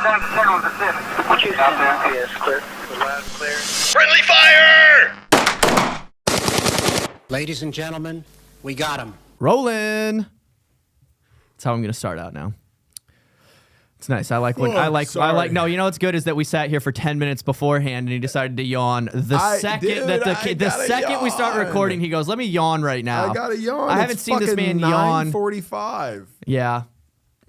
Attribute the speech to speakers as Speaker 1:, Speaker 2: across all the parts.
Speaker 1: What you out there? Yes, clear. Loud, clear.
Speaker 2: Friendly fire!
Speaker 3: Ladies and gentlemen, we got him.
Speaker 4: Rolling. That's how I'm gonna start out now. It's nice. I like when I like. No, you know what's good is that we sat here for 10 minutes beforehand, and he decided to yawn the second we start recording. He goes, "Let me yawn right now."
Speaker 5: I gotta yawn.
Speaker 4: I haven't seen this man yawn.
Speaker 5: 9:45.
Speaker 4: Yeah,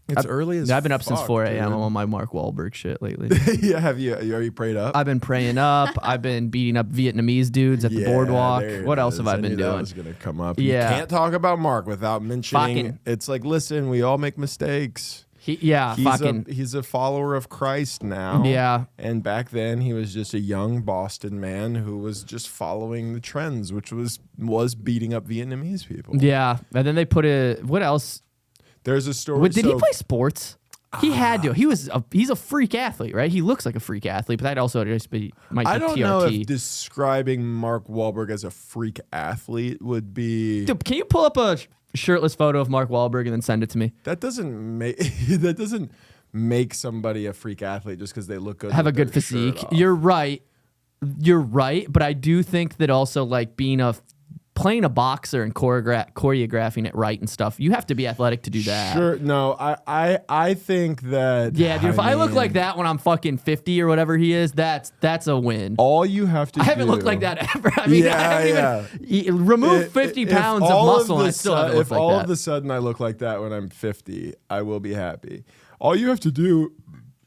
Speaker 5: It's early as
Speaker 4: I've been up since 4 a.m.
Speaker 5: dude.
Speaker 4: I'm on my Mark Wahlberg shit lately.
Speaker 5: Yeah, have you? Are you prayed up?
Speaker 4: I've been praying up. I've been beating up Vietnamese dudes at the boardwalk. What else have I been doing?
Speaker 5: That was gonna come up.
Speaker 4: Yeah.
Speaker 5: You can't talk about Mark without mentioning. It's like, listen, we all make mistakes. He's a follower of Christ now.
Speaker 4: Yeah.
Speaker 5: And back then he was just a young Boston man who was just following the trends, which was beating up Vietnamese people.
Speaker 4: Yeah. And then they put what else?
Speaker 5: There's a story.
Speaker 4: Did he play sports? He had to. He's a freak athlete, right? He looks like a freak athlete, but that also just might be
Speaker 5: I don't
Speaker 4: TRT.
Speaker 5: know if describing Mark Wahlberg as a freak athlete would be.
Speaker 4: Dude, can you pull up a shirtless photo of Mark Wahlberg and then send it to me?
Speaker 5: That doesn't make somebody a freak athlete just because they look good.
Speaker 4: Have a good physique. You're right, but I do think that also like playing a boxer and choreographing it right and stuff, you have to be athletic to do that.
Speaker 5: Sure. No, I think that.
Speaker 4: Yeah, dude. If I look like that when I'm fucking 50 or whatever he is, that's a win.
Speaker 5: All you have to.
Speaker 4: I haven't looked like that ever. I mean, I haven't even remove 50 pounds of muscle and I still haven't looked like that.
Speaker 5: If all of a sudden I look like that when I'm 50, I will be happy. All you have to do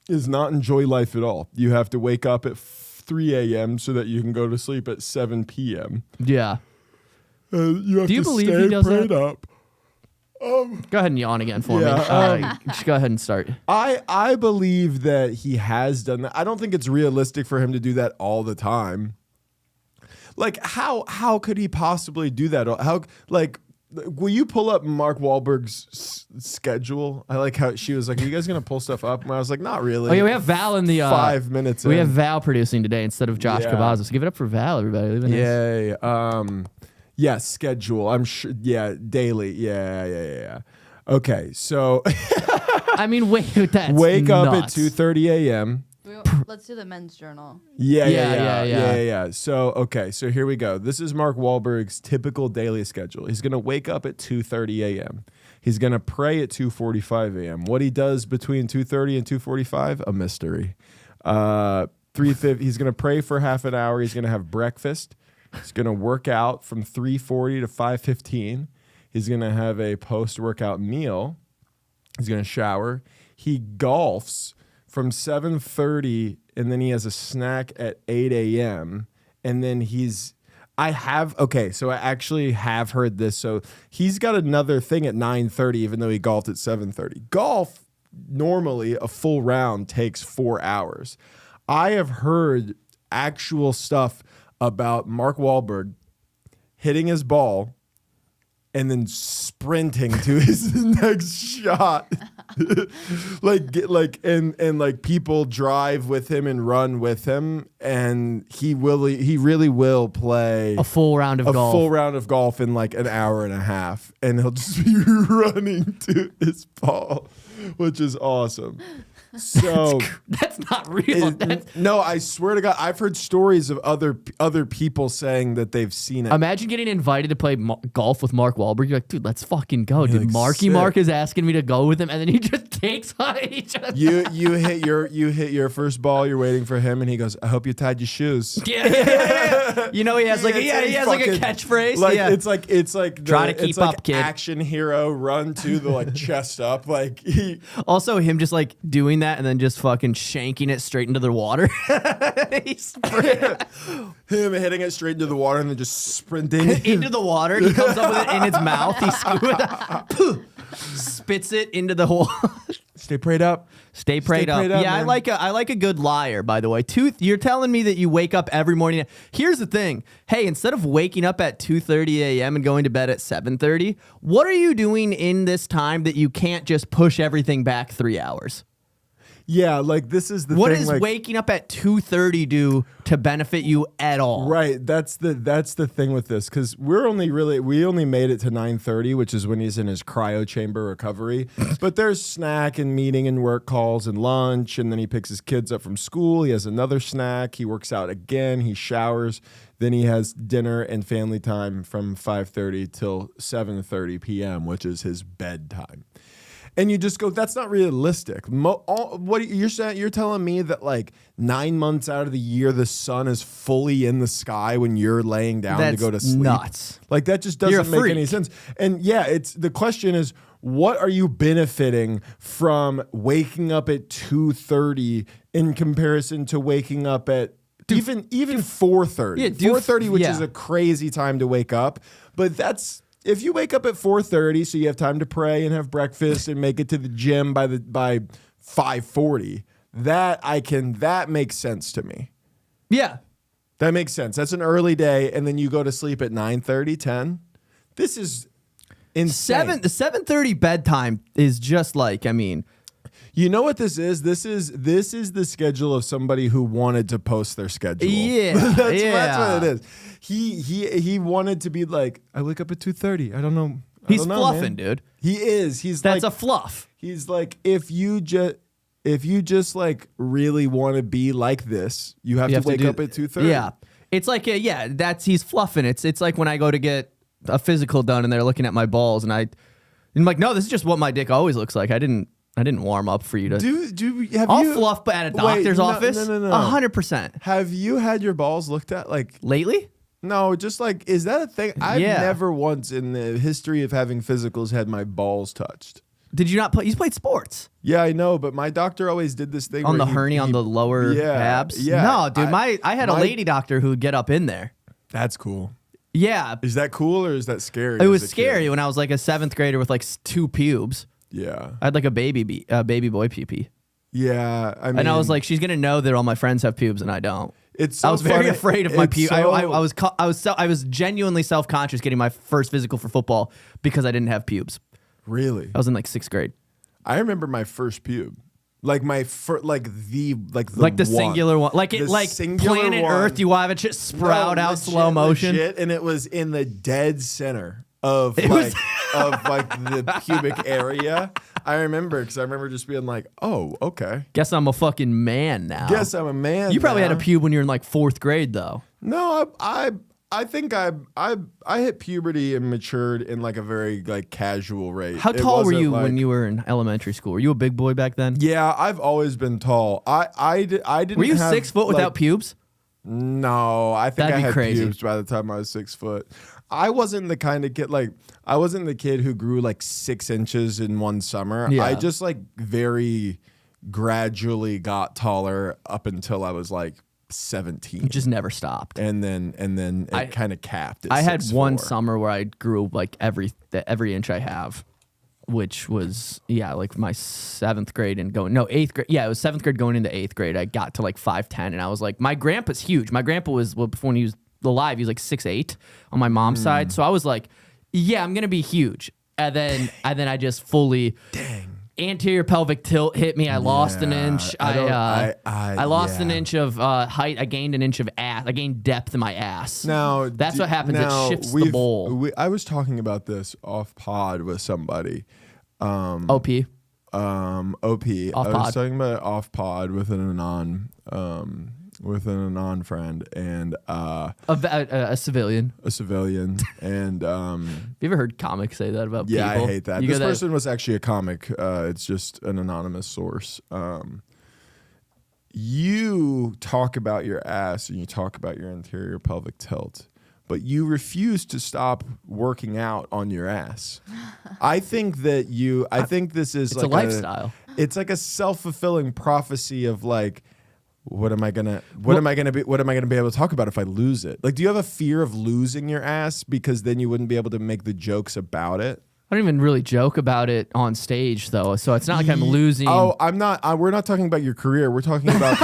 Speaker 5: is not enjoy life at all. You have to wake up at 3 a.m. so that you can go to sleep at 7 p.m.
Speaker 4: Yeah.
Speaker 5: You have
Speaker 4: do you
Speaker 5: to
Speaker 4: believe
Speaker 5: stay
Speaker 4: he does
Speaker 5: prayed
Speaker 4: that?
Speaker 5: Up.
Speaker 4: Go ahead and yawn again for me. Just go ahead and start.
Speaker 5: I believe that he has done that. I don't think it's realistic for him to do that all the time. Like, how could he possibly do that? How, like, will you pull up Mark Wahlberg's schedule? I like how she was like, "Are you guys gonna pull stuff up?" And I was like, "Not really."
Speaker 4: Oh yeah, we have Val in the
Speaker 5: 5 minutes.
Speaker 4: We have Val producing today instead of Josh Cavazos. So give it up for Val, everybody.
Speaker 5: Yay. Yeah, schedule. I'm sure. Yeah, daily. Yeah. Okay, so
Speaker 4: I mean, wait, that's
Speaker 5: wake up at
Speaker 4: nuts.
Speaker 5: 2:30 a.m.
Speaker 6: Let's do the men's journal.
Speaker 5: Yeah. So here we go. This is Mark Wahlberg's typical daily schedule. He's gonna wake up at 2:30 a.m. He's gonna pray at 2:45 a.m. What he does between 2:30 and 2:45, a mystery. 3:50. He's gonna pray for half an hour. He's gonna have breakfast. He's going to work out from 3:40 to 5:15. He's going to have a post-workout meal. He's going to shower. He golfs from 7:30, and then he has a snack at 8 a.m. And then I actually have heard this. So he's got another thing at 9:30, even though he golfed at 7:30. Golf, normally, a full round takes 4 hours. I have heard actual stuff about Mark Wahlberg hitting his ball and then sprinting to his next shot. like people drive with him and run with him, and he really will play
Speaker 4: a full round of
Speaker 5: golf in like an hour and a half, and he'll just be running to his ball, which is awesome. So
Speaker 4: that's not real.
Speaker 5: No, I swear to God, I've heard stories of other people saying that they've seen it.
Speaker 4: Imagine getting invited to play golf with Mark Wahlberg. You're like, dude, let's fucking go. Dude, like, Mark is asking me to go with him, and then he just takes on each other.
Speaker 5: You hit your first ball. You're waiting for him, and he goes, "I hope you tied your shoes."
Speaker 4: Yeah. You know he has like a catchphrase.
Speaker 5: Like
Speaker 4: yeah.
Speaker 5: it's like
Speaker 4: try to keep up, kid.
Speaker 5: Action hero run to the like chest up. Like
Speaker 4: also him just like doing that and then just fucking shanking it straight into the water.
Speaker 5: Him hitting it straight into the water and then just sprinting
Speaker 4: into the water. He comes up with it in his mouth. He spits it into the hole.
Speaker 5: Stay prayed up.
Speaker 4: Stay prayed up. Yeah, man. I like a good liar, by the way. You're telling me that you wake up every morning. Here's the thing. Hey, instead of waking up at 2:30 a.m. and going to bed at 7:30, what are you doing in this time that you can't just push everything back 3 hours?
Speaker 5: Yeah, like this is the
Speaker 4: What
Speaker 5: thing.
Speaker 4: does
Speaker 5: like,
Speaker 4: waking up at 2:30 do to benefit you at all?
Speaker 5: Right, that's the thing with this, because we only made it to 9:30, which is when he's in his cryo chamber recovery. But there's snack and meeting and work calls and lunch, and then he picks his kids up from school. He has another snack. He works out again. He showers. Then he has dinner and family time from 5:30 till 7:30 p.m., which is his bedtime. And you just go, that's not realistic. What you're saying? You're telling me that like 9 months out of the year, the sun is fully in the sky when you're laying down to go to sleep.
Speaker 4: Nuts.
Speaker 5: Like that just doesn't make any sense. And yeah, the question is, what are you benefiting from waking up at 2:30 in comparison to waking up at even 4:30?
Speaker 4: Yeah,
Speaker 5: 4:30, which is a crazy time to wake up, but that's. If you wake up at 4:30, so you have time to pray and have breakfast and make it to the gym by 5:40, that makes sense to me.
Speaker 4: Yeah.
Speaker 5: That makes sense. That's an early day, and then you go to sleep at 9:30, 10. This is insane.
Speaker 4: The 7:30 bedtime is just like, I mean,
Speaker 5: you know what this is? This is the schedule of somebody who wanted to post their schedule.
Speaker 4: Yeah,
Speaker 5: that's what it is. He wanted to be like, I wake up at 2:30. I don't know.
Speaker 4: he's fluffing, dude.
Speaker 5: He is.
Speaker 4: That's a fluff.
Speaker 5: He's like, if you just like really want to be like this, you have to wake up at 2:30.
Speaker 4: Yeah, it's like he's fluffing. It's like when I go to get a physical done and they're looking at my balls and I'm like, no, this is just what my dick always looks like. I didn't warm up for you to.
Speaker 5: I'll
Speaker 4: fluff at a doctor's office.
Speaker 5: No.
Speaker 4: 100%.
Speaker 5: Have you had your balls looked at like
Speaker 4: Lately?
Speaker 5: No, just like, is that a thing? I've never once in the history of having physicals had my balls touched.
Speaker 4: Did you not play? You played sports.
Speaker 5: Yeah, I know, but my doctor always did this thing
Speaker 4: on
Speaker 5: where
Speaker 4: the hernia on the lower abs.
Speaker 5: Yeah,
Speaker 4: no, dude, I had a lady doctor who would get up in there.
Speaker 5: That's cool.
Speaker 4: Yeah,
Speaker 5: is that cool or is that scary?
Speaker 4: It was scary when I was like a 7th grader with like 2 pubes.
Speaker 5: Yeah,
Speaker 4: I had like a baby boy pee.
Speaker 5: Yeah, I mean,
Speaker 4: and I was like, she's gonna know that all my friends have pubes and I don't.
Speaker 5: It's so
Speaker 4: I was very afraid of my pubes.
Speaker 5: So
Speaker 4: I was genuinely self-conscious getting my first physical for football because I didn't have pubes.
Speaker 5: Really?
Speaker 4: I was in like 6th grade.
Speaker 5: I remember my first pube. Like my the
Speaker 4: singular one, like Planet Earth. You have it just sprout out slow motion,
Speaker 5: and it was in the dead center of the pubic area. I remember because I remember just being like, oh, okay.
Speaker 4: Guess I'm a fucking man now.
Speaker 5: Guess I'm a man.
Speaker 4: You probably had a pube when you were in like 4th grade, though.
Speaker 5: No, I think I hit puberty and matured in like a very like casual rate.
Speaker 4: How tall were you when you were in elementary school? Were you a big boy back then?
Speaker 5: Yeah, I've always been tall. I didn't.
Speaker 4: Were you
Speaker 5: have,
Speaker 4: 6 foot without pubes?
Speaker 5: No, I think I had
Speaker 4: crazy.
Speaker 5: pubes by the time I was 6 foot. I wasn't the kind of kid I wasn't the kid who grew like 6 inches in one summer.
Speaker 4: Yeah.
Speaker 5: I just like very gradually got taller up until I was like 17.
Speaker 4: You just never stopped.
Speaker 5: And then it kind of capped at
Speaker 4: I had
Speaker 5: 6'4".
Speaker 4: one summer where I grew like every inch I have, which was like my 7th grade and 8th grade. Yeah, it was 7th grade going into 8th grade. I got to like 5'10", and I was like, my grandpa's huge. My grandpa was when he was alive, he was like 6'8" on my mom's side. So I was like, yeah, I'm gonna be huge. And then I just fully anterior pelvic tilt hit me. I lost an inch. I lost an inch of height. I gained an inch of ass. I gained depth in my ass.
Speaker 5: Now
Speaker 4: that's what happens. It shifts the bowl.
Speaker 5: I was talking about this off pod with somebody.
Speaker 4: OP.
Speaker 5: OP. I was talking about it off pod with an anon friend and
Speaker 4: a civilian.
Speaker 5: A civilian. And
Speaker 4: have you ever heard comics say that about people?
Speaker 5: Yeah, I hate that. This person was actually a comic. It's just an anonymous source. You talk about your ass and you talk about your anterior pelvic tilt, but you refuse to stop working out on your ass. I think that I think this is
Speaker 4: it's
Speaker 5: like
Speaker 4: a lifestyle.
Speaker 5: It's like a self-fulfilling prophecy of like, what am I gonna be able to talk about if I lose it? Like, do you have a fear of losing your ass because then you wouldn't be able to make the jokes about it?
Speaker 4: I don't even really joke about it on stage, though, so it's not like I'm losing.
Speaker 5: Oh, I'm not. We're not talking about your career. We're talking about.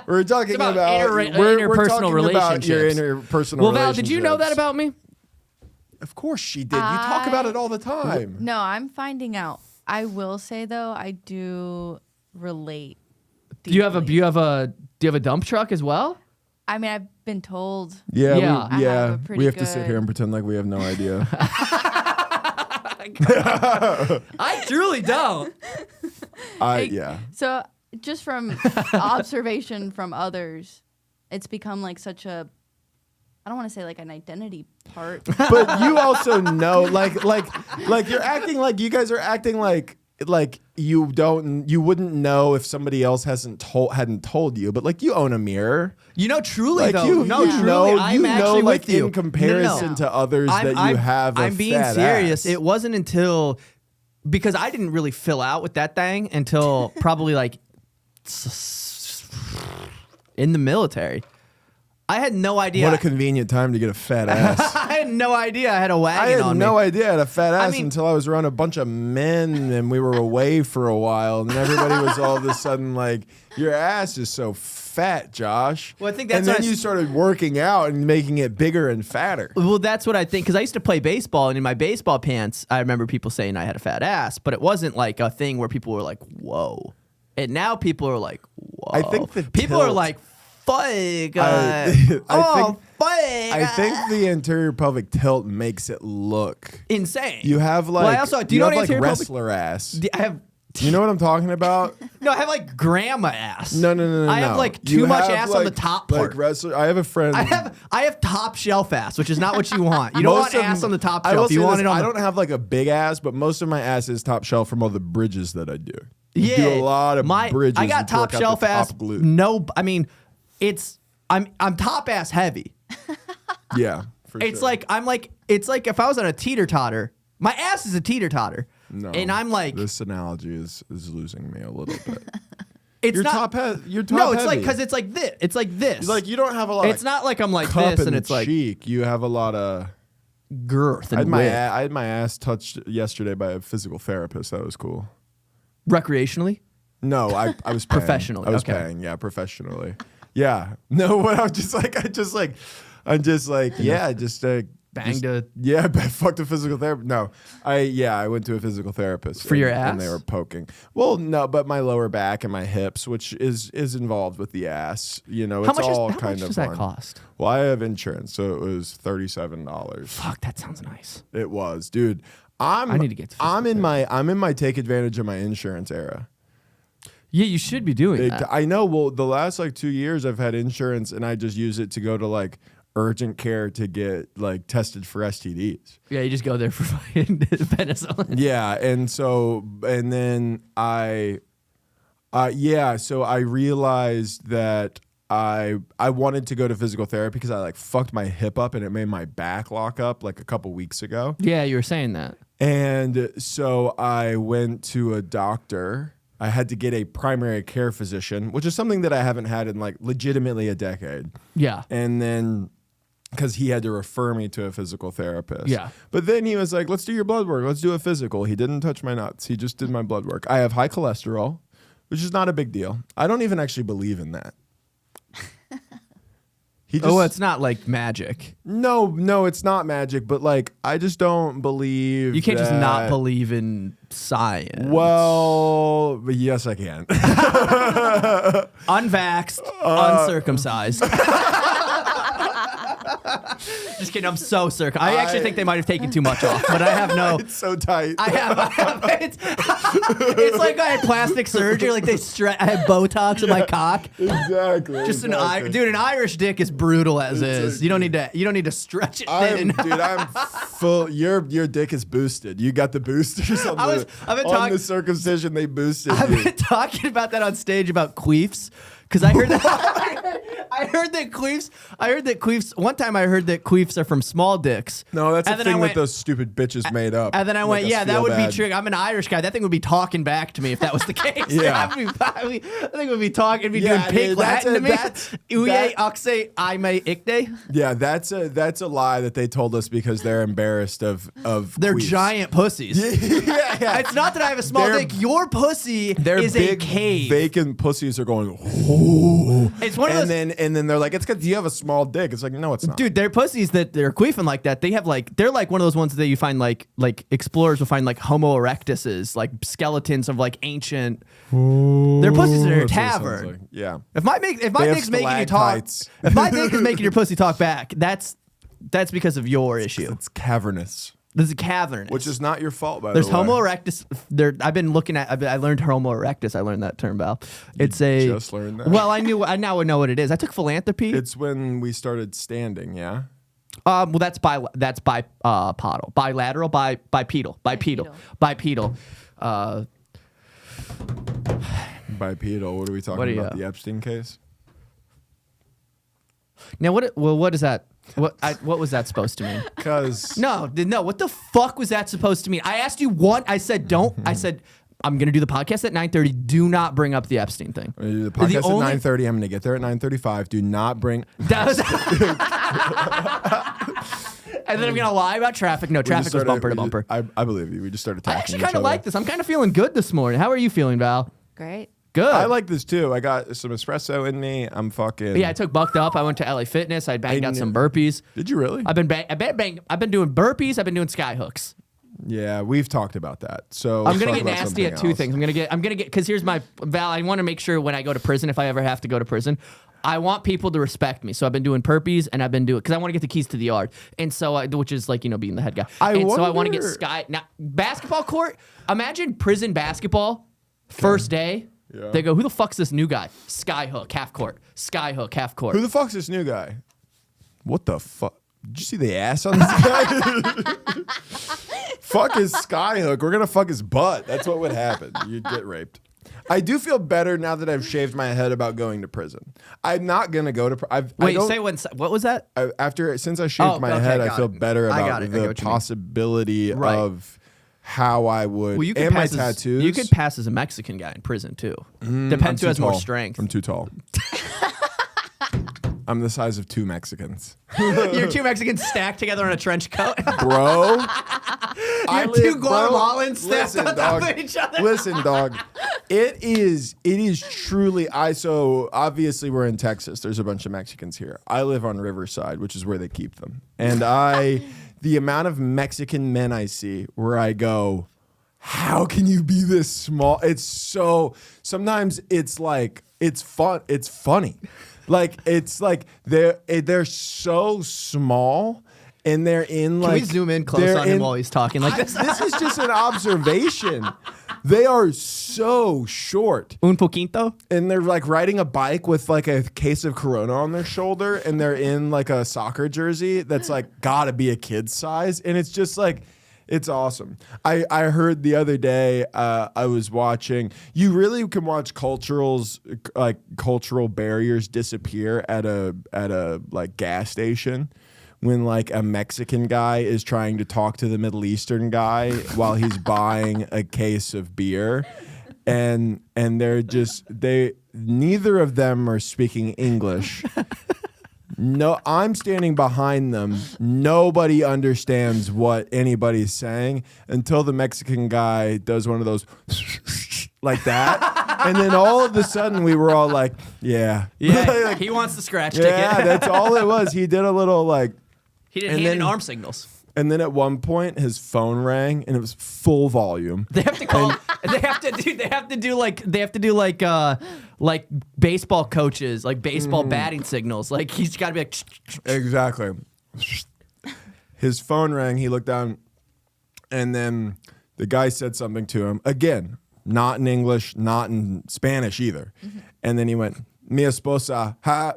Speaker 5: we're talking about
Speaker 4: interpersonal relationships.
Speaker 5: Your interpersonal.
Speaker 4: Well, Val, did you know that about me?
Speaker 5: Of course she did. You talk about it all the time.
Speaker 6: No, I'm finding out. I will say though, I do relate.
Speaker 4: Do you have a
Speaker 6: deeply.
Speaker 4: dump truck as well?
Speaker 6: I mean, I've been told.
Speaker 5: Yeah,
Speaker 4: Yeah.
Speaker 6: I have a pretty
Speaker 5: we have to sit
Speaker 6: good-
Speaker 5: here and pretend like we have no idea.
Speaker 4: I truly don't.
Speaker 5: Yeah.
Speaker 6: So just from observation from others, it's become like such a, I don't want to say like an identity part.
Speaker 5: But you also know, like you're acting like you guys are acting like you wouldn't know if somebody else hadn't told you, but like you own a mirror.
Speaker 4: You know, truly
Speaker 5: Like
Speaker 4: though.
Speaker 5: you
Speaker 4: truly,
Speaker 5: know,
Speaker 4: I'm actually
Speaker 5: like
Speaker 4: with you.
Speaker 5: in comparison
Speaker 6: No.
Speaker 5: to others that you have.
Speaker 4: I'm being
Speaker 5: fat
Speaker 4: serious.
Speaker 5: ass.
Speaker 4: It wasn't until because I didn't really fill out with that thing until probably like in the military. I had no idea.
Speaker 5: What a convenient time to get a fat ass.
Speaker 4: I had no idea I had a wagon
Speaker 5: I had
Speaker 4: on
Speaker 5: no
Speaker 4: me.
Speaker 5: idea I had a fat ass
Speaker 4: mean-
Speaker 5: until I was around a bunch of men and we were away for a while, and everybody was all of a sudden like, "Your ass is so fat, Josh."
Speaker 4: Well, I think
Speaker 5: and
Speaker 4: that's
Speaker 5: then
Speaker 4: what I
Speaker 5: you
Speaker 4: s-
Speaker 5: started working out and making it bigger and fatter.
Speaker 4: Well, that's what I think because I used to play baseball, and in my baseball pants, I remember people saying I had a fat ass, but it wasn't like a thing where people were like, "Whoa," and now people are like, "Whoa."
Speaker 5: I think the
Speaker 4: people are
Speaker 5: tilt-
Speaker 4: like, "Fuck."
Speaker 5: I think the anterior pelvic tilt makes it look.
Speaker 4: Insane.
Speaker 5: You have like.
Speaker 4: Well, I also do you know
Speaker 5: have
Speaker 4: what
Speaker 5: like
Speaker 4: anterior pelvic-
Speaker 5: wrestler ass.
Speaker 4: I have
Speaker 5: You know what I'm talking about?
Speaker 4: no. I have like grandma ass.
Speaker 5: No.
Speaker 4: I have like
Speaker 5: You
Speaker 4: too much
Speaker 5: have,
Speaker 4: ass on the
Speaker 5: like-
Speaker 4: top part.
Speaker 5: Like wrestler. I have a friend.
Speaker 4: I have top shelf ass, which is not what you want. You don't want ass on the top
Speaker 5: I will
Speaker 4: shelf. You
Speaker 5: say
Speaker 4: want
Speaker 5: this,
Speaker 4: it on
Speaker 5: I
Speaker 4: the
Speaker 5: don't have like a big ass, but most of my ass is top shelf from all the bridges that I do.
Speaker 4: Yeah,
Speaker 5: do a lot of bridges.
Speaker 4: I got
Speaker 5: and
Speaker 4: top
Speaker 5: work out
Speaker 4: shelf
Speaker 5: the
Speaker 4: ass.
Speaker 5: top glute.
Speaker 4: No, I mean, I'm top ass heavy.
Speaker 5: Yeah, for
Speaker 4: It's
Speaker 5: sure.
Speaker 4: like it's like if I was on a teeter totter. My ass is a teeter totter.
Speaker 5: No,
Speaker 4: and I'm like
Speaker 5: this analogy is losing me a little bit.
Speaker 4: it's
Speaker 5: You're
Speaker 4: not.
Speaker 5: You're top
Speaker 4: no, it's like
Speaker 5: heavy.
Speaker 4: because it's like this. It's like this.
Speaker 5: like you don't have a lot.
Speaker 4: It's
Speaker 5: of
Speaker 4: not like I'm like
Speaker 5: cup
Speaker 4: this
Speaker 5: in
Speaker 4: and
Speaker 5: the
Speaker 4: it's like
Speaker 5: cheek. You have a lot of.
Speaker 4: girth
Speaker 5: I
Speaker 4: and
Speaker 5: had,
Speaker 4: width.
Speaker 5: I had my ass touched yesterday by a physical therapist. That was cool.
Speaker 4: Recreationally.
Speaker 5: No, I was paying.
Speaker 4: Professionally,
Speaker 5: I was
Speaker 4: okay.
Speaker 5: paying, yeah, professionally. Yeah. No, what I'm just like, yeah,
Speaker 4: Banged a-
Speaker 5: yeah, fucked a physical therapist. No, I went to a physical therapist
Speaker 4: For your
Speaker 5: and they
Speaker 4: ass?
Speaker 5: were poking. Well, no, but my lower back and my hips, which is involved with the ass. You know,
Speaker 4: How
Speaker 5: it's
Speaker 4: much
Speaker 5: all
Speaker 4: how
Speaker 5: kind
Speaker 4: much
Speaker 5: of
Speaker 4: does that
Speaker 5: one.
Speaker 4: cost?
Speaker 5: Well, I have insurance, so it was $37.
Speaker 4: Fuck, that sounds nice.
Speaker 5: It was, dude.
Speaker 4: I need to get to
Speaker 5: I'm in my take advantage of my insurance era.
Speaker 4: Yeah, you should be doing that.
Speaker 5: I know. Well, the last like 2 years I've had insurance, and I just use it to go to like urgent care to get like tested for STDs.
Speaker 4: Yeah, you just go there for fucking penicillin.
Speaker 5: Yeah, and then so I realized that I wanted to go to physical therapy because I like fucked my hip up and it made my back lock up like a couple weeks ago.
Speaker 4: Yeah, you were saying that.
Speaker 5: And so I went to a doctor. I had to get a primary care physician, which is something that I haven't had in like legitimately a decade.
Speaker 4: Yeah.
Speaker 5: And then because he had to refer me to a physical therapist.
Speaker 4: Yeah.
Speaker 5: But then he was like, let's do your blood work. Let's do a physical. He didn't touch my nuts. He just did my blood work. I have high cholesterol, which is not a big deal. I don't even actually believe in that. He just,
Speaker 4: It's not like magic.
Speaker 5: no, it's not magic, but like I just don't believe
Speaker 4: You can't just not
Speaker 5: that-
Speaker 4: believe in science.
Speaker 5: Well, yes, I can.
Speaker 4: Unvaxxed, uncircumcised. Just kidding. I'm so circumcised. I actually think they might have taken too much off, but I have no.
Speaker 5: It's so tight.
Speaker 4: I have it's like I had plastic surgery. Like I had Botox in my cock.
Speaker 5: Exactly.
Speaker 4: Just
Speaker 5: exactly.
Speaker 4: dude. An Irish dick is brutal as is. You don't need to stretch it thin.
Speaker 5: I'm full. Your dick is boosted. You got the boosters on,
Speaker 4: I've been
Speaker 5: on
Speaker 4: talking-
Speaker 5: the circumcision. They boosted
Speaker 4: I've
Speaker 5: you.
Speaker 4: been talking about that on stage about queefs because I heard that. I heard that queefs. One time I heard that queefs are from small dicks.
Speaker 5: No, that's a
Speaker 4: And then I
Speaker 5: thing
Speaker 4: went-
Speaker 5: that those stupid bitches made up.
Speaker 4: And then I
Speaker 5: Make
Speaker 4: went,
Speaker 5: us
Speaker 4: yeah, that
Speaker 5: feel
Speaker 4: would
Speaker 5: bad.
Speaker 4: be true. I'm an Irish guy. That thing would be talking back to me if that was the case.
Speaker 5: Yeah.
Speaker 4: I think it would be talking, it'd be
Speaker 5: Yeah,
Speaker 4: doing pig
Speaker 5: dude, that's
Speaker 4: Latin to
Speaker 5: a-
Speaker 4: me.
Speaker 5: that's-
Speaker 4: Uye,
Speaker 5: that-
Speaker 4: oxe, I may icte.
Speaker 5: Yeah, that's a lie that they told us because they're embarrassed of
Speaker 4: They're
Speaker 5: queefs.
Speaker 4: giant pussies.
Speaker 5: yeah.
Speaker 4: It's not that I have a small
Speaker 5: They're-
Speaker 4: dick. Your pussy
Speaker 5: Their
Speaker 4: is
Speaker 5: big
Speaker 4: a cave.
Speaker 5: vacant pussies are going.
Speaker 4: It's one of those.
Speaker 5: And then they're like, it's because you have a small dick. It's like, no, it's not.
Speaker 4: Dude, they're pussies that they're queefing like that. They have like, they're like one of those ones that you find like explorers will find like Homo Erectuses, like skeletons of like ancient. They're pussies that are a
Speaker 5: That's what it sounds
Speaker 4: tavern.
Speaker 5: like. Yeah.
Speaker 4: If my dick's making you talk, if my dick is making your pussy talk back, that's because of your issue.
Speaker 5: It's cavernous.
Speaker 4: This is cavernous,
Speaker 5: Which is not your fault, by
Speaker 4: There's
Speaker 5: the way.
Speaker 4: Homo erectus. I've been looking at. I learned Homo erectus. I learned that term, Val. It's a.
Speaker 5: just learned that?
Speaker 4: Well, I now would know what it is. I took philanthropy.
Speaker 5: It's when we started standing, yeah?
Speaker 4: Well, that's bipodal, bilateral, bipedal.
Speaker 5: Bipedal. What are we talking about? The Epstein case?
Speaker 4: Now, what is that? What was that supposed to mean?
Speaker 5: Because
Speaker 4: No. What the fuck was that supposed to mean? I asked you one. I said don't. I said I'm gonna do the podcast at 9:30. Do not bring up the Epstein thing.
Speaker 5: the podcast at 9:30. I'm gonna get there at 9:35. Do not bring.
Speaker 4: That was. And then I'm gonna lie about traffic. No, traffic was bumper to bumper.
Speaker 5: I believe you. We just started
Speaker 4: I
Speaker 5: attacking
Speaker 4: actually
Speaker 5: each
Speaker 4: kind of
Speaker 5: other.
Speaker 4: like this. I'm kind of feeling good this morning. How are you feeling, Val?
Speaker 6: Great.
Speaker 4: Good.
Speaker 5: I like this too. I got some espresso in me. I'm fucking.
Speaker 4: Yeah, I took bucked up. I went to LA Fitness. I banged out some burpees.
Speaker 5: Did you really?
Speaker 4: I've been doing burpees. I've been doing sky hooks.
Speaker 5: Yeah, we've talked about that. So
Speaker 4: I'm
Speaker 5: let's
Speaker 4: gonna
Speaker 5: talk
Speaker 4: get
Speaker 5: about
Speaker 4: nasty at
Speaker 5: something
Speaker 4: two
Speaker 5: else.
Speaker 4: things. I'm gonna get because here's my Val. I want to make sure when I go to prison, if I ever have to go to prison, I want people to respect me. So I've been doing burpees and I've been doing because I want to get the keys to the yard, and so which is like being the head guy. So I want to get sky now basketball court. Imagine prison basketball first day.
Speaker 5: Yeah.
Speaker 4: They go, who the fuck's this new guy? Sky hook half court. Sky hook half court.
Speaker 5: Who the fuck's this new guy? What the fuck? Did you see the ass on this guy? Fuck his skyhook. We're gonna fuck his butt. That's what would happen. You'd get raped. I do feel better now that I've shaved my head about going to prison. I'm not gonna go to.
Speaker 4: Wait, say what was that?
Speaker 5: Since I shaved my head, I feel better
Speaker 4: I
Speaker 5: about
Speaker 4: got it. I get
Speaker 5: the
Speaker 4: what you mean.
Speaker 5: possibility
Speaker 4: Right.
Speaker 5: of how I would.
Speaker 4: Well, you could
Speaker 5: and my
Speaker 4: pass as,
Speaker 5: tattoos.
Speaker 4: You could pass as a Mexican guy in prison too. Depends who has more strength.
Speaker 5: I'm too tall. I'm the size of two Mexicans.
Speaker 4: You're two Mexicans stacked together in a trench coat.
Speaker 5: Bro.
Speaker 4: You're two Guatemalans stacked on top of each other.
Speaker 5: Listen, dog. It is truly so obviously we're in Texas. There's a bunch of Mexicans here. I live on Riverside, which is where they keep them. And the amount of Mexican men I see where I go, how can you be this small? It's so sometimes it's like it's fun. It's funny. Like it's like they're so small and they're in like.
Speaker 4: Can we zoom in close on him while he's talking like this?
Speaker 5: This is just an observation. They are so short.
Speaker 4: Un poquito.
Speaker 5: And they're like riding a bike with like a case of Corona on their shoulder and they're in like a soccer jersey that's like gotta be a kid's size. And it's just like, it's awesome. I heard the other day, I was watching, you really can watch cultural barriers disappear at a like gas station. When like a Mexican guy is trying to talk to the Middle Eastern guy while he's buying a case of beer, and neither of them are speaking English. No, I'm standing behind them. Nobody understands what anybody's saying until the Mexican guy does one of those like that. And then all of a sudden we were all like, yeah.
Speaker 4: Yeah, he wants the scratch ticket.
Speaker 5: Yeah, that's all it was. He did a little like.
Speaker 4: He did hand and arm signals.
Speaker 5: And then at one point, his phone rang, and it was full volume.
Speaker 4: They have to call. They have to do like baseball coaches, like baseball batting signals. Like he's got to be like.
Speaker 5: Exactly. His phone rang. He looked down, and then the guy said something to him again, not in English, not in Spanish either. And then he went, "Mi esposa ha."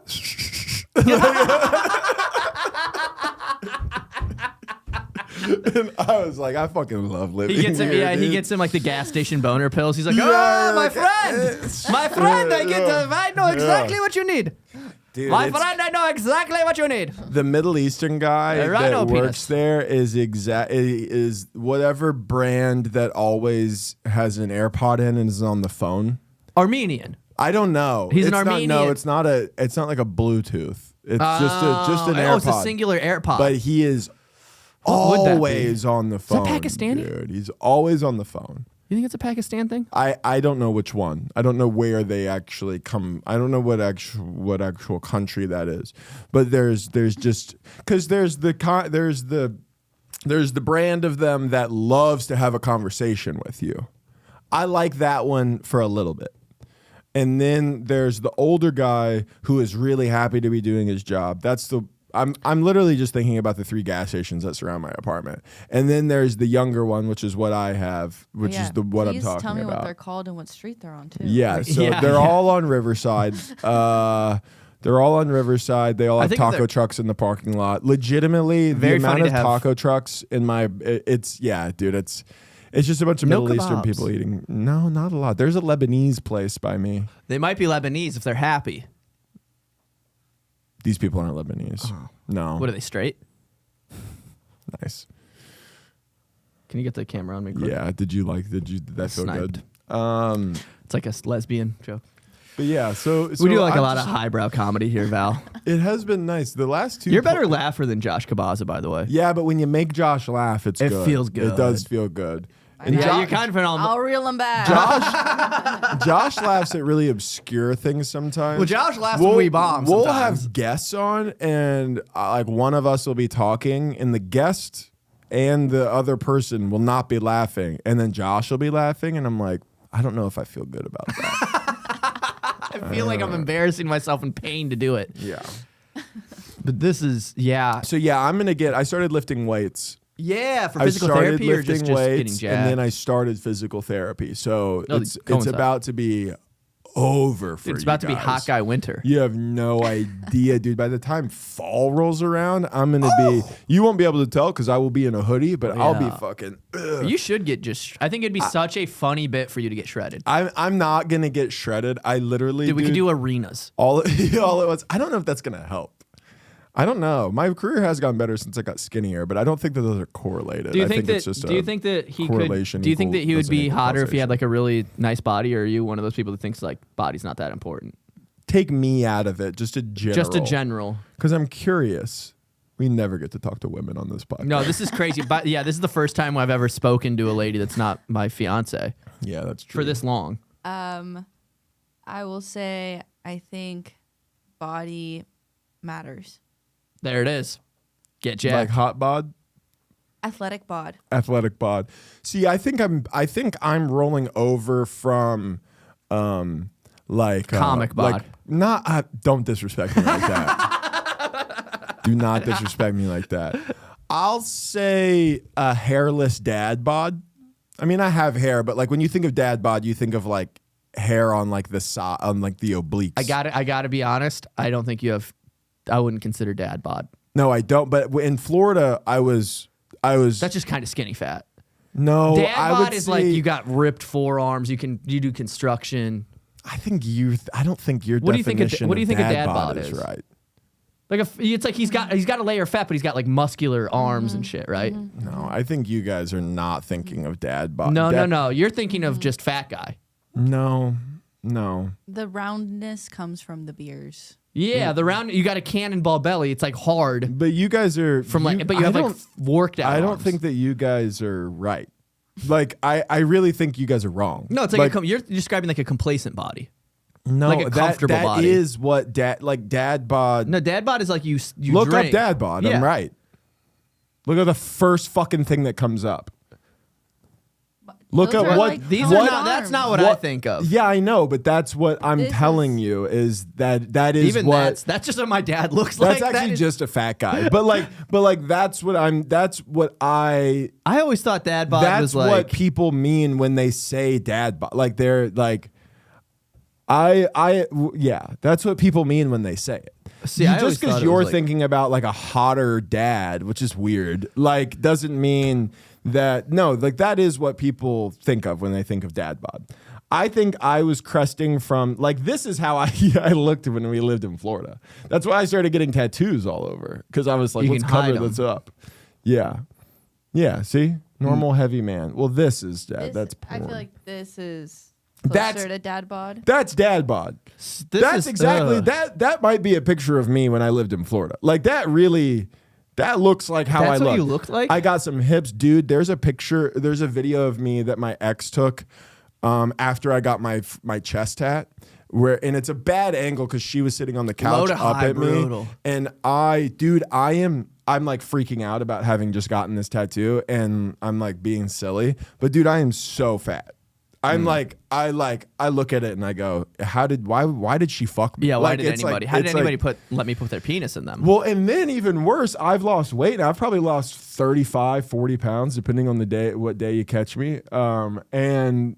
Speaker 5: And I was like, I fucking love living
Speaker 4: He gets him,
Speaker 5: here,
Speaker 4: yeah.
Speaker 5: dude.
Speaker 4: He gets him like the gas station boner pills. He's like,
Speaker 5: Yeah,
Speaker 4: oh, my
Speaker 5: like,
Speaker 4: friend, my friend. I know exactly what you need.
Speaker 5: Dude,
Speaker 4: My friend, I know exactly what you need.
Speaker 5: The Middle Eastern guy
Speaker 4: rhino
Speaker 5: that
Speaker 4: penis.
Speaker 5: works there is whatever brand that always has an AirPod in and is on the phone.
Speaker 4: Armenian.
Speaker 5: I don't know.
Speaker 4: He's an
Speaker 5: It's not-
Speaker 4: Armenian.
Speaker 5: No, it's not like a Bluetooth. It's just an AirPod.
Speaker 4: Oh, it's a singular AirPod.
Speaker 5: But he is
Speaker 4: What would that be?
Speaker 5: always on the phone.
Speaker 4: that Pakistani?
Speaker 5: Dude, he's always on the phone.
Speaker 4: You think it's a Pakistan thing?
Speaker 5: I don't know which one. I don't know where they actually come. I don't know what actual country that is. But there's just because there's the brand of them that loves to have a conversation with you. I like that one for a little bit. And then there's the older guy who is really happy to be doing his job. I'm literally just thinking about the 3 gas stations that surround my apartment. And then there's the younger one, which is what I have, which is what I'm talking about.
Speaker 6: Tell me what they're called and what street they're on too.
Speaker 5: Yeah, so they're all on Riverside. They're all on Riverside. They all have taco trucks in the parking lot. Legitimately, the amount of taco trucks in my it's just a bunch of Middle Eastern people eating. No, not a lot. There's a Lebanese place by me.
Speaker 4: They might be Lebanese if they're happy.
Speaker 5: These people aren't Lebanese. Oh. No.
Speaker 4: What are they, straight?
Speaker 5: Nice.
Speaker 4: Can you get the camera on me quick?
Speaker 5: Yeah. Did that feel good?
Speaker 4: It's like a lesbian joke.
Speaker 5: But yeah, so
Speaker 4: we do like a lot of highbrow comedy here, Val.
Speaker 5: It has been nice. The last 2.
Speaker 4: You're a better laugher than Josh Kabaza, by the way.
Speaker 5: Yeah, but when you make Josh laugh, it
Speaker 4: feels good.
Speaker 5: It does feel good.
Speaker 4: And yeah, you're kind of
Speaker 6: I'll reel him back.
Speaker 5: Josh laughs at really obscure things sometimes.
Speaker 4: Well, Josh laughs when we bomb.
Speaker 5: We'll have guests on, and like one of us will be talking, and the guest and the other person will not be laughing, and then Josh will be laughing, and I'm like, I don't know if I feel good about that.
Speaker 4: I feel like I'm embarrassing myself in pain to do it.
Speaker 5: Yeah.
Speaker 4: But this is, yeah.
Speaker 5: So yeah, I started lifting weights.
Speaker 4: Yeah, for physical therapy or just getting jacked?
Speaker 5: And then I started physical therapy. So it's about to be over for you.
Speaker 4: It's about to be hot guy winter.
Speaker 5: You have no idea, dude. By the time fall rolls around, I'm going to be, you won't be able to tell because I will be in a hoodie, but I'll be fucking.
Speaker 4: You should get I think it'd be such a funny bit for you to get shredded.
Speaker 5: I'm not going to get shredded. I literally.
Speaker 4: Dude, we could do arenas.
Speaker 5: All it was. I don't know if that's going to help. I don't know. My career has gotten better since I got skinnier, but I don't think that those are correlated.
Speaker 4: Do you think that he would be hotter if he had like a really nice body, or are you one of those people that thinks like body's not that important?
Speaker 5: Take me out of it, just a general. Because I'm curious. We never get to talk to women on this podcast.
Speaker 4: No, this is crazy. But yeah, this is the first time I've ever spoken to a lady that's not my fiance.
Speaker 5: Yeah, that's true.
Speaker 4: For this long.
Speaker 6: I will say I think body matters.
Speaker 4: There it is. Get jacked.
Speaker 5: Like hot bod?
Speaker 6: Athletic bod.
Speaker 5: Athletic bod. See, I think I'm rolling over from like
Speaker 4: comic bod.
Speaker 5: Like, don't disrespect me like that. Do not disrespect me like that. I'll say a hairless dad bod. I mean, I have hair, but like when you think of dad bod, you think of like hair on like the obliques.
Speaker 4: I gotta be honest. I don't think you have. I wouldn't consider dad bod.
Speaker 5: No, I don't. But in Florida, I was.
Speaker 4: That's just kind of skinny fat.
Speaker 5: No,
Speaker 4: dad bod is like you got ripped forearms. You do construction.
Speaker 5: I don't think your
Speaker 4: what
Speaker 5: definition
Speaker 4: what do you think
Speaker 5: of
Speaker 4: dad bod is
Speaker 5: right.
Speaker 4: Like it's like he's got a layer of fat, but he's got like muscular arms and shit, right?
Speaker 5: No, I think you guys are not thinking of dad bod.
Speaker 4: No. You're thinking of just fat guy.
Speaker 5: No.
Speaker 6: The roundness comes from the beers.
Speaker 4: Yeah, the round. You got a cannonball belly. It's like hard.
Speaker 5: But you guys are
Speaker 4: but you have like worked out.
Speaker 5: I don't
Speaker 4: arms.
Speaker 5: think that you guys are right. Like I really think you guys are wrong.
Speaker 4: No, it's like you're describing like a complacent body.
Speaker 5: No,
Speaker 4: like a comfortable body.
Speaker 5: That is what dad bod.
Speaker 4: No, dad bod is like you
Speaker 5: look
Speaker 4: drink.
Speaker 5: up dad bod. Yeah. I'm right. Look at the first fucking thing that comes up. Look at what
Speaker 6: like
Speaker 4: these are not. That's not what I think of.
Speaker 5: Yeah, I know, but that's what I'm telling you is that is
Speaker 4: even
Speaker 5: what
Speaker 4: that's just what my dad looks like.
Speaker 5: That's actually just a fat guy. but like that's what I
Speaker 4: always thought dad bod was like.
Speaker 5: That's what people mean when they say dad bod. Like they're like yeah, that's what people mean when they say it.
Speaker 4: See,
Speaker 5: just because you're thinking about like a hotter dad, which is weird, like doesn't mean that that is what people think of when they think of dad bod. I think I was cresting from like this is how I looked when we lived in Florida. That's why I started getting tattoos all over because I was like, let's cover this up. Yeah. See, normal heavy man. Well, this is dad. That's porn.
Speaker 6: I feel like this is closer to dad bod.
Speaker 5: That's dad bod. That's exactly that. That might be a picture of me when I lived in Florida. Like that really. That looks like how
Speaker 4: That's
Speaker 5: I
Speaker 4: what
Speaker 5: look.
Speaker 4: you look like?
Speaker 5: I got some hips, dude. There's a video of me that my ex took after I got my chest tat. And it's a bad angle because she was sitting on the couch up at me. And I'm like freaking out about having just gotten this tattoo, and I'm like being silly. But dude, I am so fat. I'm like, I look at it and I go, why did she fuck me?
Speaker 4: Yeah, why
Speaker 5: like,
Speaker 4: did anybody? How did anybody let me put their penis in them?
Speaker 5: Well, and then even worse, I've lost weight. Now, I've probably lost 35, 40 pounds, depending on the day, what day you catch me. And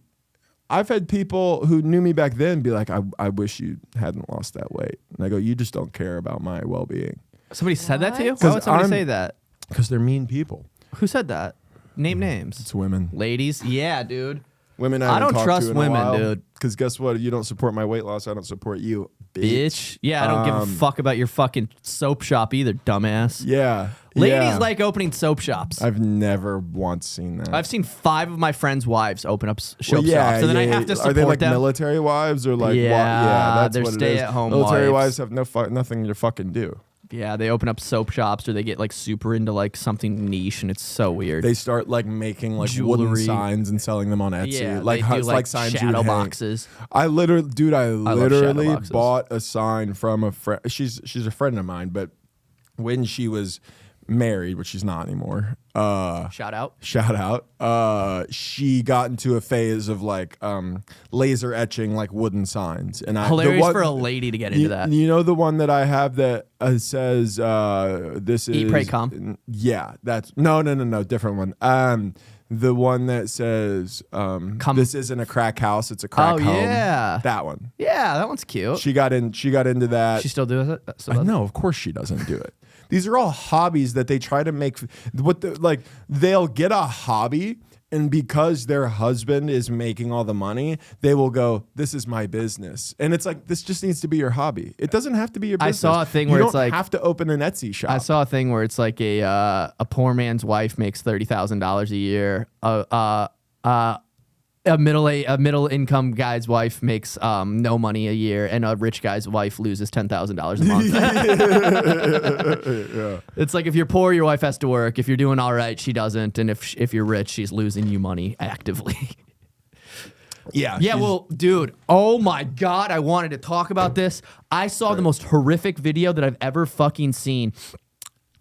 Speaker 5: I've had people who knew me back then be like, I wish you hadn't lost that weight. And I go, you just don't care about my well-being.
Speaker 4: Somebody said that to you?
Speaker 6: What?
Speaker 4: Why would somebody say that?
Speaker 5: Because they're mean people.
Speaker 4: Who said that? Name names.
Speaker 5: It's women.
Speaker 4: Ladies? Yeah, dude.
Speaker 5: Women
Speaker 4: I don't
Speaker 5: haven't talked
Speaker 4: trust
Speaker 5: to in a
Speaker 4: women,
Speaker 5: while,
Speaker 4: dude.
Speaker 5: Because guess what? You don't support my weight loss. I don't support you,
Speaker 4: Bitch. Yeah, I don't give a fuck about your fucking soap shop either, dumbass.
Speaker 5: Yeah.
Speaker 4: Ladies like opening soap shops.
Speaker 5: I've never once seen that.
Speaker 4: I've seen 5 of my friends' wives open up soap
Speaker 5: Well, yeah,
Speaker 4: shops, and then I have to support them.
Speaker 5: Are they like military wives or like?
Speaker 4: Yeah,
Speaker 5: that's
Speaker 4: they're
Speaker 5: what it is.
Speaker 4: stay-at-home
Speaker 5: Military
Speaker 4: wives.
Speaker 5: wives have nothing to fucking do.
Speaker 4: Yeah, they open up soap shops, or they get like super into like something niche, and it's so weird.
Speaker 5: They start like making like
Speaker 4: Jewelry.
Speaker 5: wooden signs and selling them on Etsy.
Speaker 4: Yeah,
Speaker 5: like
Speaker 4: they do,
Speaker 5: it's
Speaker 4: like,
Speaker 5: signs you
Speaker 4: shadow
Speaker 5: would hang.
Speaker 4: boxes.
Speaker 5: I literally
Speaker 4: love shadow boxes.
Speaker 5: bought a sign from a friend. She's a friend of mine, but when she was married, which she's not anymore.
Speaker 4: Shout out.
Speaker 5: She got into a phase of like laser etching like wooden signs, and
Speaker 4: Hilarious for a lady to get into that.
Speaker 5: You know the one that I have that says this is
Speaker 4: Eat, pray, come.
Speaker 5: Yeah, that's no, different one. The one that says this isn't a crack house, it's a crack home.
Speaker 4: Yeah,
Speaker 5: that one.
Speaker 4: Yeah, that one's cute.
Speaker 5: She got into that.
Speaker 4: She still does it?
Speaker 5: No, of course she doesn't do it. These are all hobbies that they try to make. They'll get a hobby, and because their husband is making all the money, they will go, "This is my business," and it's like this just needs to be your hobby. It doesn't have to be your business.
Speaker 4: I saw a thing where
Speaker 5: you
Speaker 4: it's like
Speaker 5: have to open an Etsy shop.
Speaker 4: I saw a thing where it's like a poor man's wife makes $30,000 a year. A middle income guy's wife makes no money a year, and a rich guy's wife loses $10,000 a month.
Speaker 5: Yeah.
Speaker 4: It's like if you're poor, your wife has to work. If you're doing all right, she doesn't, and if you're rich, she's losing you money actively.
Speaker 5: Yeah.
Speaker 4: Yeah, well, dude, oh my God, I wanted to talk about this. I saw the most horrific video that I've ever fucking seen.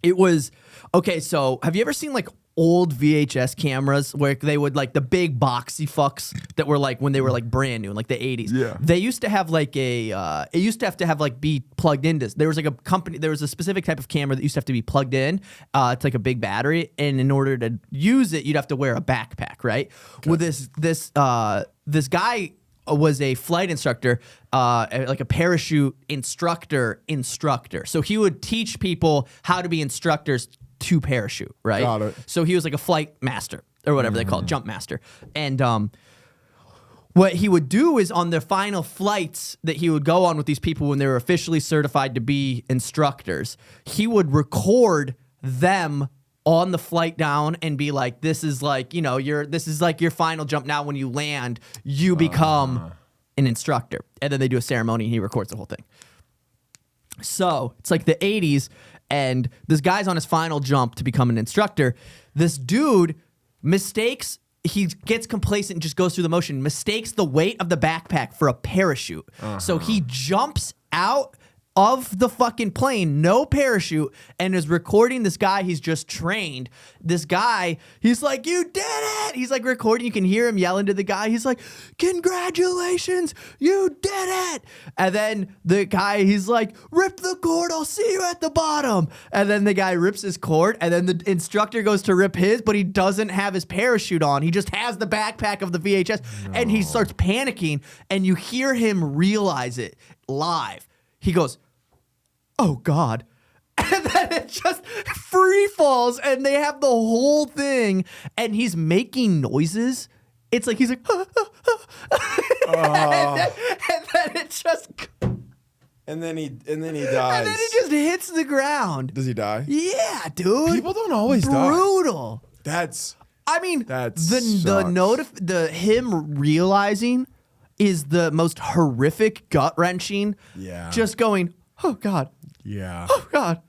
Speaker 4: It was, okay, so have you ever seen like old VHS cameras where they would like the big boxy fucks that were like when they were like brand new in like the 80s.
Speaker 5: Yeah.
Speaker 4: They used to have like it used to have like be plugged into. There was like a company, there was a specific type of camera that used to have to be plugged in to like a big battery. And in order to use it, you'd have to wear a backpack, right? Okay. Well, this guy was a flight instructor, like a parachute instructor. So he would teach people how to be instructors to parachute, right?
Speaker 5: Got it.
Speaker 4: So he was like a flight master or whatever they call it, jump master. And what he would do is on the final flights that he would go on with these people when they were officially certified to be instructors, he would record them on the flight down and be like, this is like, you know, this is like your final jump. Now when you land, you become an instructor. And then they do a ceremony and he records the whole thing. So it's like the 80s, and this guy's on his final jump to become an instructor. This dude he gets complacent and just goes through the motion, mistakes the weight of the backpack for a parachute. So he jumps out of the fucking plane, no parachute, and is recording this guy he's just trained. This guy, he's like, "You did it!" He's like recording. You can hear him yelling to the guy. He's like, "Congratulations, you did it!" And then the guy, he's like, "Rip the cord, I'll see you at the bottom." And then the guy rips his cord, and then the instructor goes to rip his, but he doesn't have his parachute on. He just has the backpack of the VHS, and he starts panicking, and you hear him realize it live. He goes, "Oh God." And then it just free falls, and they have the whole thing, and he's making noises. It's like he's like, and then it just,
Speaker 5: and then he dies.
Speaker 4: and then he just hits the ground.
Speaker 5: Does he die?
Speaker 4: Yeah, dude.
Speaker 5: People don't always die.
Speaker 4: Brutal. I mean, the him realizing is the most horrific, gut wrenching.
Speaker 5: Yeah.
Speaker 4: Just going, "Oh God."
Speaker 5: Yeah.
Speaker 4: Oh God.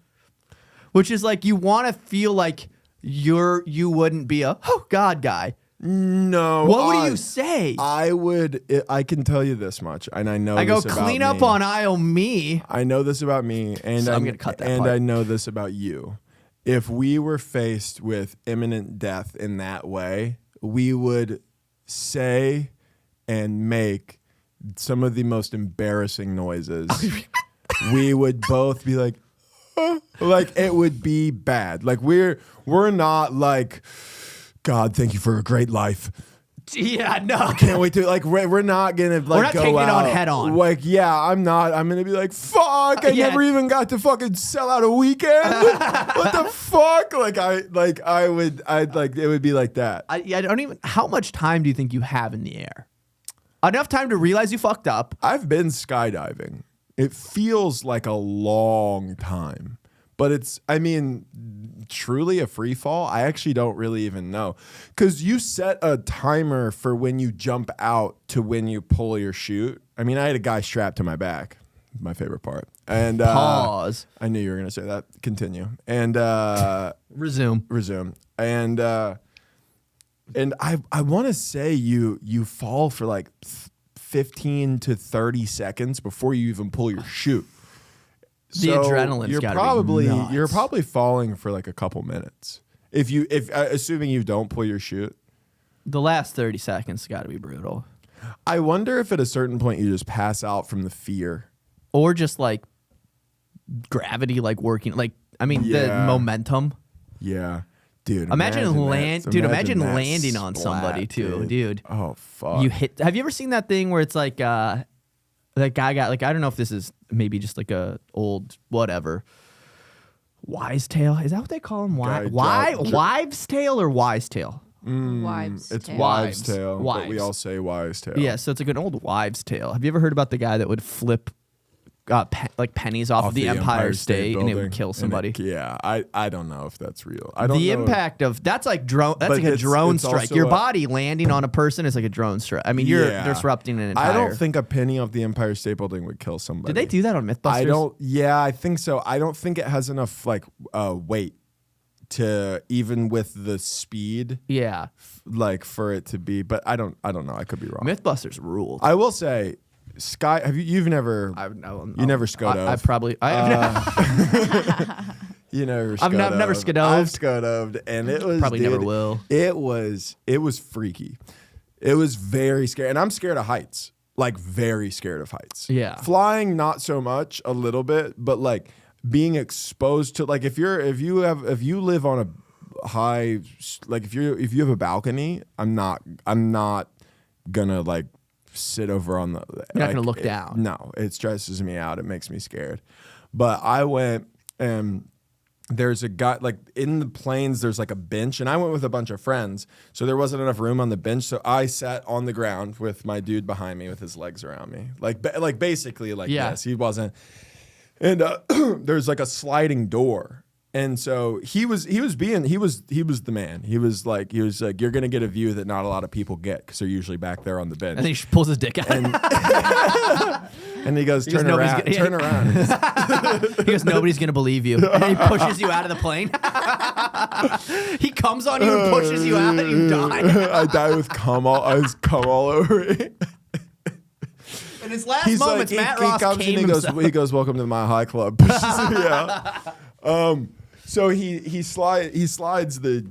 Speaker 4: which is like you want to feel like you wouldn't be a oh God guy.
Speaker 5: No.
Speaker 4: What would you say?
Speaker 5: I can tell you this much, and I know
Speaker 4: I go
Speaker 5: this about
Speaker 4: clean up
Speaker 5: me.
Speaker 4: on aisle me.
Speaker 5: I know this about me, and
Speaker 4: So I'm gonna cut that
Speaker 5: and
Speaker 4: part.
Speaker 5: I know this about you. If we were faced with imminent death in that way, we would say and make some of the most embarrassing noises. We would both be like, like it would be bad. Like we're not like, God, thank you for a great life.
Speaker 4: Yeah, no.
Speaker 5: Can't wait to like. We're not gonna like
Speaker 4: We're not
Speaker 5: go
Speaker 4: taking it on
Speaker 5: out.
Speaker 4: head on.
Speaker 5: Like, yeah, I'm not. I'm gonna be like, fuck. I
Speaker 4: Yeah.
Speaker 5: never even got to fucking sell out a weekend. What the fuck? I'd like. It would be like that.
Speaker 4: I don't even. How much time do you think you have in the air? Enough time to realize you fucked up.
Speaker 5: I've been skydiving. It feels like a long time, but it's. I mean, truly a free fall. I actually don't really even know, because you set a timer for when you jump out to when you pull your chute. I mean, I had a guy strapped to my back. My favorite part. And
Speaker 4: Pause.
Speaker 5: I knew you were gonna say that. Continue. And
Speaker 4: Resume.
Speaker 5: And I want to say you fall for like 15 to 30 seconds before you even pull your chute.
Speaker 4: The adrenaline's
Speaker 5: you're
Speaker 4: gotta
Speaker 5: probably
Speaker 4: be nuts.
Speaker 5: you're probably falling for like a couple minutes. If assuming you don't pull your chute.
Speaker 4: The last 30 seconds got to be brutal.
Speaker 5: I wonder if at a certain point you just pass out from the fear.
Speaker 4: Or just like gravity, like working. Like, I mean, the
Speaker 5: Yeah.
Speaker 4: momentum.
Speaker 5: Yeah. Dude,
Speaker 4: Imagine
Speaker 5: that
Speaker 4: landing on somebody
Speaker 5: splat,
Speaker 4: too, dude.
Speaker 5: Oh fuck.
Speaker 4: You hit. Have you ever seen that thing where it's like that guy got like, I don't know if this is maybe just like a old whatever wise tale. Is that what they call him? Wives tale or wise tale?
Speaker 6: Wives'
Speaker 5: It's
Speaker 6: tale.
Speaker 5: wives' tale, but
Speaker 4: Wives.
Speaker 5: we all say wise tale.
Speaker 4: Yeah, so it's like an old wives tale. Have you ever heard about the guy that would flip like pennies off of the Empire State and it would kill somebody?
Speaker 5: Yeah, I don't know if that's real. I don't
Speaker 4: The
Speaker 5: know
Speaker 4: impact of that's like drone. That's
Speaker 5: But
Speaker 4: like a
Speaker 5: it's
Speaker 4: drone strike.
Speaker 5: also
Speaker 4: Your
Speaker 5: a-
Speaker 4: body landing on a person is like a drone strike. I mean, you're
Speaker 5: Yeah.
Speaker 4: disrupting an entire.
Speaker 5: I don't think a penny off the Empire State Building would kill somebody.
Speaker 4: Did they do that on MythBusters?
Speaker 5: I don't. Yeah, I think so. I don't think it has enough like weight to even with the speed
Speaker 4: Yeah,
Speaker 5: like for it to be. But I don't know. I could be wrong.
Speaker 4: MythBusters ruled.
Speaker 5: I will say, Sky. Have you've never? You never scodove.
Speaker 4: I probably. I have
Speaker 5: You never.
Speaker 4: I've never
Speaker 5: scodoved.
Speaker 4: scodoved.
Speaker 5: I've scodoved, and it was
Speaker 4: Probably never
Speaker 5: dude,
Speaker 4: will.
Speaker 5: It was freaky. It was very scary, and I'm scared of heights. Like very scared of heights.
Speaker 4: Yeah.
Speaker 5: Flying, not so much, a little bit, but like being exposed to like if you live on a high, like if you have a balcony, I'm not gonna like sit over on the.
Speaker 4: You're not gonna look down.
Speaker 5: No, it stresses me out. It makes me scared. But I went and there's a guy like in the planes. There's like a bench, and I went with a bunch of friends, so there wasn't enough room on the bench. So I sat on the ground with my dude behind me with his legs around me, like basically like
Speaker 4: Yeah.
Speaker 5: this. He wasn't, and there's like a sliding door. And so he was the man. He was like, you're going to get a view that not a lot of people get because they're usually back there on the bench.
Speaker 4: And then he pulls his dick out.
Speaker 5: And he goes, turn
Speaker 4: nobody's
Speaker 5: around,
Speaker 4: gonna-
Speaker 5: turn around.
Speaker 4: He goes, nobody's gonna believe you, and then he pushes you out of the plane. He comes on you and pushes you out, and you die.
Speaker 5: I died with cum all over me.
Speaker 4: In his last moments, Matt Ross
Speaker 5: comes
Speaker 4: came
Speaker 5: and
Speaker 4: himself.
Speaker 5: he goes, welcome to my high club. Pushes me out. So he slides the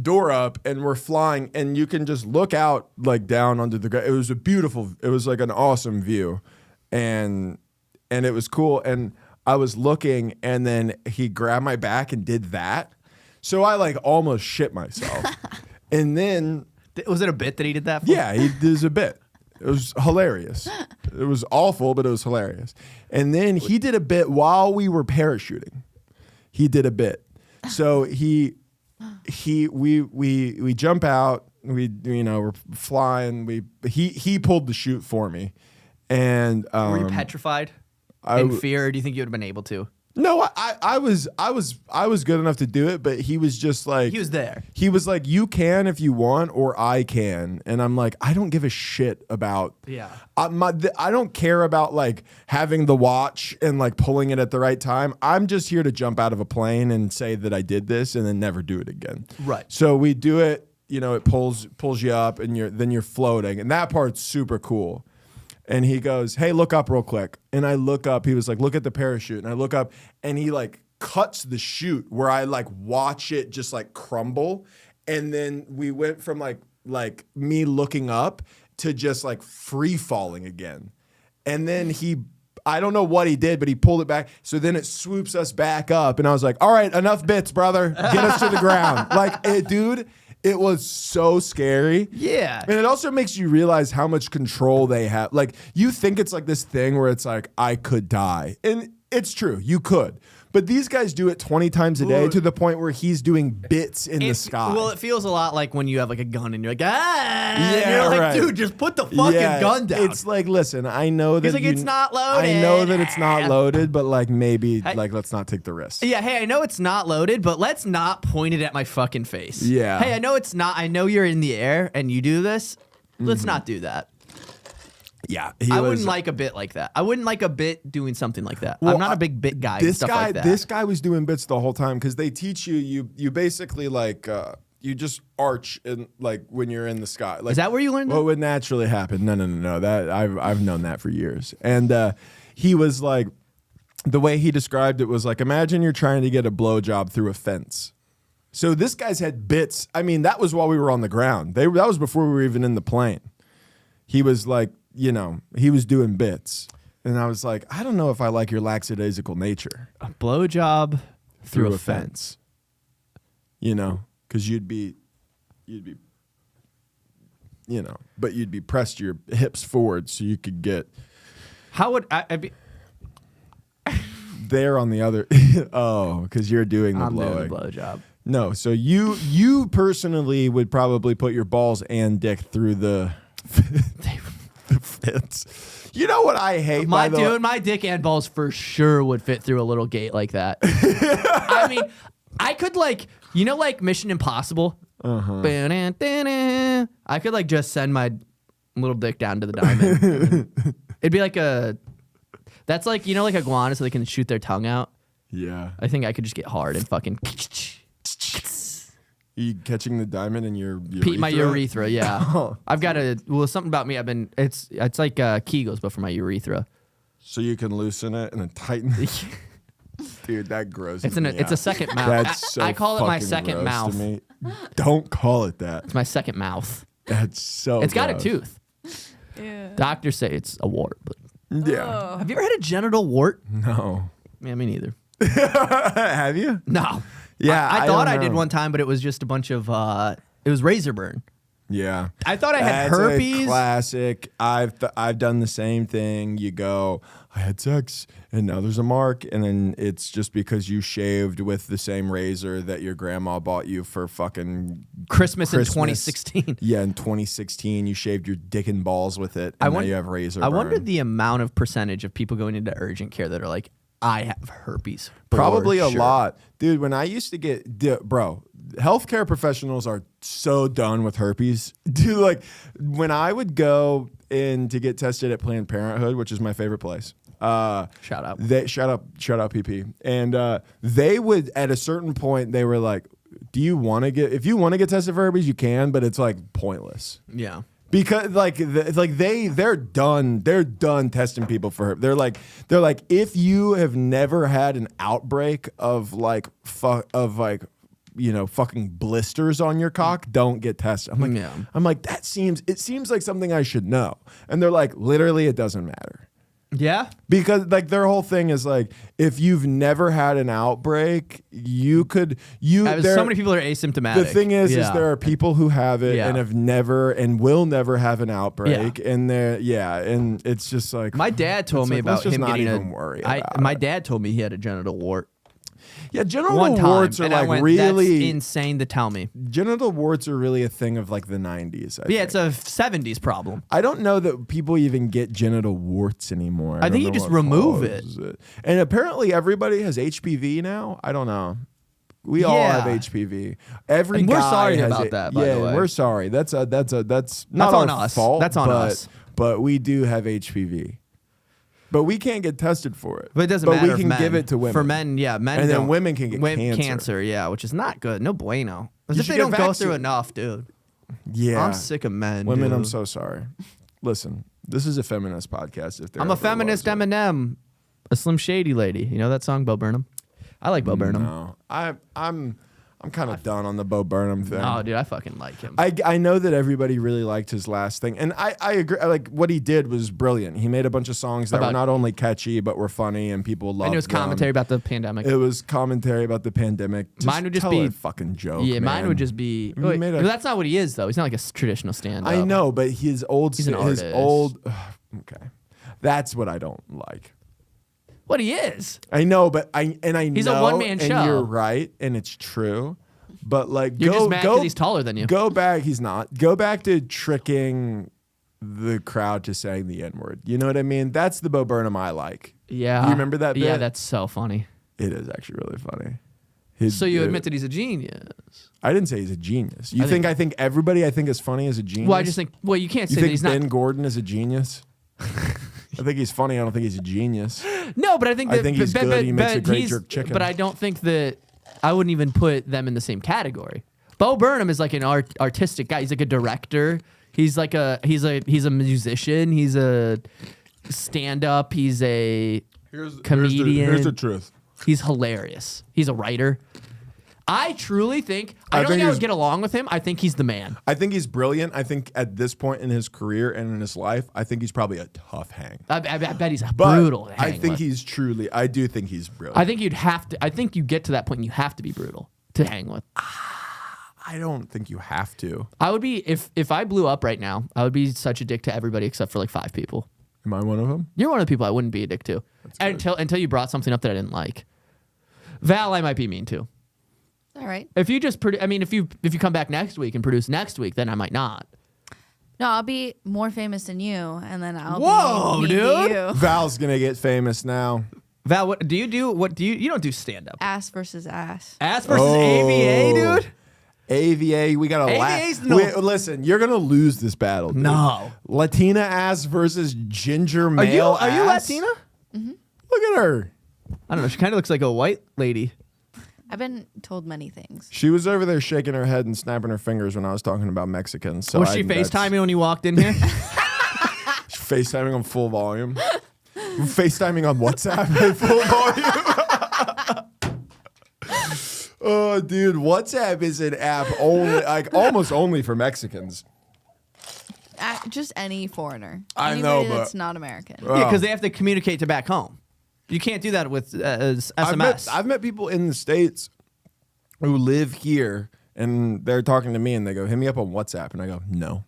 Speaker 5: door up, and we're flying, and you can just look out like down onto the ground. It was like an awesome view, and it was cool. And I was looking, and then he grabbed my back and did that. So I like almost shit myself. And then
Speaker 4: Was it a bit that he did that for?
Speaker 5: yeah, he did a bit. It was hilarious. It was awful, but it was hilarious. And then he did a bit while we were parachuting. He did a bit. So we jump out. We're flying. He pulled the chute for me. And
Speaker 4: Were you petrified? In fear, or do you think you would have been able to?
Speaker 5: No, I was good enough to do it, but he was just like
Speaker 4: He was there.
Speaker 5: He was like, you can if you want, or I can, and I'm like, I don't give a shit about.
Speaker 4: Yeah.
Speaker 5: I don't care about like having the watch and like pulling it at the right time. I'm just here to jump out of a plane and say that I did this and then never do it again.
Speaker 4: Right.
Speaker 5: So we do it. You know, it pulls you up, and you're floating, and that part's super cool. And he goes, hey, look up real quick. And I look up. He was like, look at the parachute. And I look up, and he like cuts the chute where I like watch it just like crumble. And then we went from like me looking up to just like free falling again. And then I don't know what he did, but he pulled it back. So then it swoops us back up. And I was like, all right, enough bits, brother. Get us to the ground. Like, dude. It was so scary.
Speaker 4: Yeah.
Speaker 5: And it also makes you realize how much control they have. Like, you think it's like this thing where it's like, I could die. And it's true, you could. But these guys do it 20 times a day to the point where he's doing bits in the sky.
Speaker 4: Well, it feels a lot like when you have like a gun and you're like, and
Speaker 5: Yeah,
Speaker 4: you're like,
Speaker 5: right.
Speaker 4: dude, just put the fucking gun down.
Speaker 5: It's like, listen, I know that
Speaker 4: He's like, it's not loaded.
Speaker 5: I know that it's not loaded, but like maybe like let's not take the risk.
Speaker 4: Yeah, hey, I know it's not loaded, but let's not point it at my fucking face.
Speaker 5: Yeah.
Speaker 4: Hey, I know it's not. I know you're in the air and you do this. Let's not do that.
Speaker 5: Yeah,
Speaker 4: I wouldn't like a bit like that. I wouldn't like a bit doing something like that.
Speaker 5: Well,
Speaker 4: I'm not a big bit guy. And stuff like that.
Speaker 5: This guy was doing bits the whole time because they teach you basically like you just arch and like when you're in the sky. Like,
Speaker 4: is that where you learned that?
Speaker 5: What would naturally happen? No. That I've known that for years. And he was like, the way he described it was like, imagine you're trying to get a blowjob through a fence. So this guy's had bits. I mean, that was while we were on the ground. That was before we were even in the plane. He was like, you know, he was doing bits. And I was like, I don't know if I like your lackadaisical nature.
Speaker 4: A blowjob through a fence.
Speaker 5: You know, because you'd be, you know, but you'd be pressed your hips forward so you could get.
Speaker 4: How would I be?
Speaker 5: There on the other. Oh, because you're doing the
Speaker 4: I'm
Speaker 5: blowing.
Speaker 4: doing the blowjob.
Speaker 5: No, so you personally would probably put your balls and dick through the fence. You know what I hate?
Speaker 4: My dick and balls for sure would fit through a little gate like that. I mean, I could like, you know, like Mission Impossible. I could like just send my little dick down to the diamond. It'd be like that's like, you know, like iguanas so they can shoot their tongue out.
Speaker 5: Yeah.
Speaker 4: I think I could just get hard and fucking.
Speaker 5: You catching the diamond in your urethra?
Speaker 4: My urethra, yeah.
Speaker 5: Oh.
Speaker 4: I've got something about me. It's like Kegels, but for my urethra.
Speaker 5: So you can loosen it and then tighten it. Dude, that grows.
Speaker 4: It's a second mouth.
Speaker 5: That's so
Speaker 4: I call it my
Speaker 5: fucking
Speaker 4: second
Speaker 5: gross
Speaker 4: mouth.
Speaker 5: to me. Don't call it that.
Speaker 4: It's my second mouth.
Speaker 5: That's so.
Speaker 4: It's got a
Speaker 5: gross.
Speaker 4: tooth.
Speaker 6: Yeah.
Speaker 4: Doctors say it's a wart, but
Speaker 5: Yeah.
Speaker 4: have you ever had a genital wart?
Speaker 5: No.
Speaker 4: Yeah, me neither.
Speaker 5: Have you?
Speaker 4: No.
Speaker 5: Yeah,
Speaker 4: I thought
Speaker 5: don't
Speaker 4: I did
Speaker 5: know.
Speaker 4: one time, but it was just a bunch of it was razor burn.
Speaker 5: Yeah.
Speaker 4: I thought I had
Speaker 5: That's
Speaker 4: herpes.
Speaker 5: A classic. I've done the same thing. You go, I had sex, and now there's a mark, and then it's just because you shaved with the same razor that your grandma bought you for fucking
Speaker 4: Christmas in 2016.
Speaker 5: Yeah, in 2016, you shaved your dick and balls with it, and now you have razor burn.
Speaker 4: I wondered the amount of percentage of people going into urgent care that are like, I have herpes.
Speaker 5: Probably
Speaker 4: for
Speaker 5: a
Speaker 4: sure.
Speaker 5: lot. Dude, when I used to bro, healthcare professionals are so done with herpes. Dude, like when I would go in to get tested at Planned Parenthood, which is my favorite place.
Speaker 4: Shout out.
Speaker 5: Shout out PP. And they would, at a certain point, they were like, if you want to get tested for herpes, you can, but it's like pointless.
Speaker 4: Yeah.
Speaker 5: Because they're done testing people for herpes. They're like if you have never had an outbreak of fucking blisters on your cock, don't get tested. I'm like it seems like something I should know. And they're like, literally, it doesn't matter.
Speaker 4: Yeah.
Speaker 5: Because like their whole thing is like, if you've never had an outbreak, so
Speaker 4: many people are asymptomatic.
Speaker 5: The thing is there are people who have it and have never and will never have an outbreak, and and it's just like
Speaker 4: my dad told me about him getting
Speaker 5: worry about
Speaker 4: my dad told me he had a genital wart.
Speaker 5: Yeah, genital
Speaker 4: one time,
Speaker 5: warts are
Speaker 4: and I
Speaker 5: like
Speaker 4: went,
Speaker 5: really
Speaker 4: that's insane to tell me.
Speaker 5: Genital warts are really a thing of like the 90s.
Speaker 4: Yeah, it's a 70s problem.
Speaker 5: I don't know that people even get genital warts anymore.
Speaker 4: I think you just remove it.
Speaker 5: And apparently everybody has HPV now. I don't know. We all have HPV. Every
Speaker 4: and we're
Speaker 5: guy
Speaker 4: sorry
Speaker 5: has
Speaker 4: about
Speaker 5: it.
Speaker 4: that. By the way,
Speaker 5: we're sorry. That's not
Speaker 4: on
Speaker 5: our
Speaker 4: us.
Speaker 5: fault.
Speaker 4: That's on us.
Speaker 5: But we do have HPV. But we can't get tested for it.
Speaker 4: But it doesn't matter.
Speaker 5: But we can give it to women.
Speaker 4: For men, yeah, men.
Speaker 5: And then
Speaker 4: don't.
Speaker 5: women can get cancer.
Speaker 4: Yeah, which is not good. No bueno. As
Speaker 5: You
Speaker 4: if
Speaker 5: should
Speaker 4: they
Speaker 5: get
Speaker 4: don't go
Speaker 5: vaccinated.
Speaker 4: through enough, dude.
Speaker 5: Yeah,
Speaker 4: I'm sick of men.
Speaker 5: Women,
Speaker 4: dude.
Speaker 5: I'm so sorry. Listen, this is a feminist podcast. If
Speaker 4: I'm a feminist Eminem, a Slim Shady lady. You know that song, Bo Burnham? I like Bo Burnham.
Speaker 5: No, I'm kind of done on the Bo Burnham thing.
Speaker 4: Oh, dude, I fucking like him.
Speaker 5: I know that everybody really liked his last thing, and I agree. Like what he did was brilliant. He made a bunch of songs that were not only catchy but were funny, and people loved.
Speaker 4: And it was commentary about the pandemic.
Speaker 5: It was commentary about the pandemic.
Speaker 4: Mine would just be
Speaker 5: a fucking joke.
Speaker 4: Yeah,
Speaker 5: man.
Speaker 4: mine would just be. Wait, that's not what he is though. He's not like a traditional stand-up.
Speaker 5: I know, but he's an
Speaker 4: artist.
Speaker 5: Okay, that's what I don't like.
Speaker 4: What he is.
Speaker 5: I know, but
Speaker 4: he's a one-man show.
Speaker 5: And you're right, and it's true. But like,
Speaker 4: you're just mad because he's taller than you.
Speaker 5: Go back. He's not. Go back to tricking the crowd to saying the N-word. You know what I mean? That's the Bo Burnham I like.
Speaker 4: Yeah.
Speaker 5: You remember that bit?
Speaker 4: Yeah, that's so funny.
Speaker 5: It is actually really funny.
Speaker 4: So you admit that he's a genius?
Speaker 5: I didn't say he's a genius. I think everybody I think is funny is a genius?
Speaker 4: Well, I just think. Well, you can't say that he's
Speaker 5: Ben
Speaker 4: not.
Speaker 5: Gordon is a genius? I think he's funny. I don't think he's a genius.
Speaker 4: No, but I think that
Speaker 5: he's good. He makes a great jerk chicken.
Speaker 4: But I don't think that I wouldn't even put them in the same category. Bo Burnham is like an artistic guy. He's like a director. He's like he's a musician. He's a stand-up. He's a comedian.
Speaker 5: Here's the truth.
Speaker 4: He's hilarious. He's a writer. I truly think I don't think I would get along with him. I think he's the man.
Speaker 5: I think he's brilliant. I think at this point in his career and in his life, I think he's probably a tough hang.
Speaker 4: I bet he's brutal to hang
Speaker 5: I think
Speaker 4: with.
Speaker 5: I do think he's brilliant.
Speaker 4: I think you'd have to. I think you get to that point and you have to be brutal to hang with.
Speaker 5: I don't think you have to.
Speaker 4: I would be if I blew up right now. I would be such a dick to everybody except for like 5 people.
Speaker 5: Am I one of them?
Speaker 4: You're one of the people I wouldn't be a dick to until you brought something up that I didn't like. Val, I might be mean to.
Speaker 6: All right.
Speaker 4: If you just if you come back next week and produce next week, then I might not.
Speaker 6: No, I'll be more famous than you, and then I'll
Speaker 4: Whoa,
Speaker 6: be mean
Speaker 4: dude.
Speaker 6: to you.
Speaker 5: Val's gonna get famous now.
Speaker 4: Val, what do you do? You don't do stand up?
Speaker 6: Ass versus ass.
Speaker 4: Ass versus AVA, dude.
Speaker 5: AVA, we gotta
Speaker 4: AVA's
Speaker 5: listen, you're gonna lose this battle. Dude.
Speaker 4: No.
Speaker 5: Latina ass versus ginger male.
Speaker 4: Are you
Speaker 5: ass?
Speaker 4: Latina?
Speaker 6: Mm-hmm.
Speaker 5: Look at her.
Speaker 4: I don't know. She kind of looks like a white lady.
Speaker 6: I've been told many things.
Speaker 5: She was over there shaking her head and snapping her fingers when I was talking about Mexicans. So
Speaker 4: was she FaceTiming when you walked in here?
Speaker 5: FaceTiming on full volume. FaceTiming on WhatsApp at full volume. Oh, dude, WhatsApp is an app only, like almost only for Mexicans.
Speaker 6: Just any foreigner.
Speaker 5: I
Speaker 6: Anybody
Speaker 5: know, but
Speaker 6: that's not American.
Speaker 4: Yeah, because they have to communicate to back home. You can't do that with SMS.
Speaker 5: I've met people in the States who live here and they're talking to me and they go, hit me up on WhatsApp. And I go, no.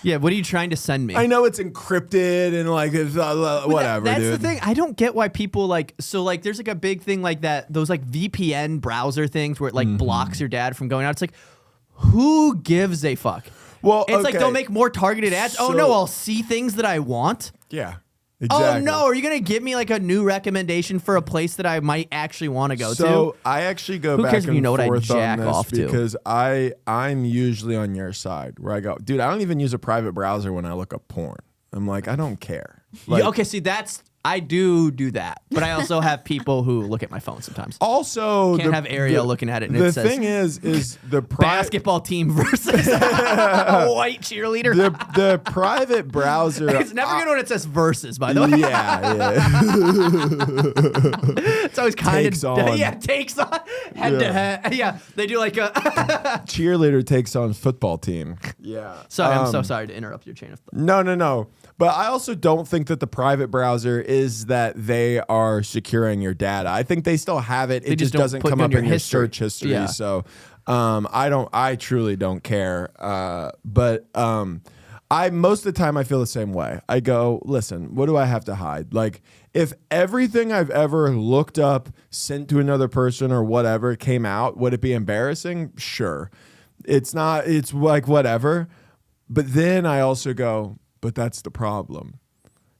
Speaker 4: Yeah, what are you trying to send me?
Speaker 5: I know it's encrypted and like it's, whatever,
Speaker 4: That's
Speaker 5: dude.
Speaker 4: the thing. I don't get why people there's like a big thing like that, those like VPN browser things where it like blocks your dad from going out. It's like, who gives a fuck?
Speaker 5: Well,
Speaker 4: it's like, don't make more targeted ads. Oh no, I'll see things that I want.
Speaker 5: Yeah. Exactly.
Speaker 4: Oh no, are you gonna give me like a new recommendation for a place that I might actually want to go to?
Speaker 5: So I actually go
Speaker 4: Who
Speaker 5: back
Speaker 4: cares if
Speaker 5: and
Speaker 4: you know what I
Speaker 5: forth
Speaker 4: jack
Speaker 5: on this
Speaker 4: off to?
Speaker 5: because I'm usually on your side where I go, dude, I don't even use a private browser when I look up porn. I'm like, I don't care. Like,
Speaker 4: Yeah, okay, see, I do that, but I also have people who look at my phone sometimes.
Speaker 5: Also,
Speaker 4: Can't have Ariel looking at it and
Speaker 5: the
Speaker 4: it says
Speaker 5: thing is the
Speaker 4: basketball team versus a white cheerleader.
Speaker 5: the private browser.
Speaker 4: It's never good when it says versus, by the way.
Speaker 5: Yeah.
Speaker 4: It's always kind
Speaker 5: Takes
Speaker 4: of
Speaker 5: on.
Speaker 4: Yeah, takes on head to head. Yeah, they do like a.
Speaker 5: Cheerleader takes on football team. Yeah.
Speaker 4: Sorry, I'm so sorry to interrupt your chain of thought.
Speaker 5: No. But I also don't think that the private browser is that they are securing your data. I think they still have it. It just
Speaker 4: don't
Speaker 5: doesn't
Speaker 4: put
Speaker 5: come
Speaker 4: it
Speaker 5: up
Speaker 4: in
Speaker 5: in
Speaker 4: your
Speaker 5: your
Speaker 4: history.
Speaker 5: search history.
Speaker 4: Yeah.
Speaker 5: So I truly don't care. But most of the time I feel the same way. I go, listen, what do I have to hide? Like, if everything I've ever looked up, sent to another person or whatever came out, would it be embarrassing? Sure. It's not, it's like whatever. But then I also go, but that's the problem.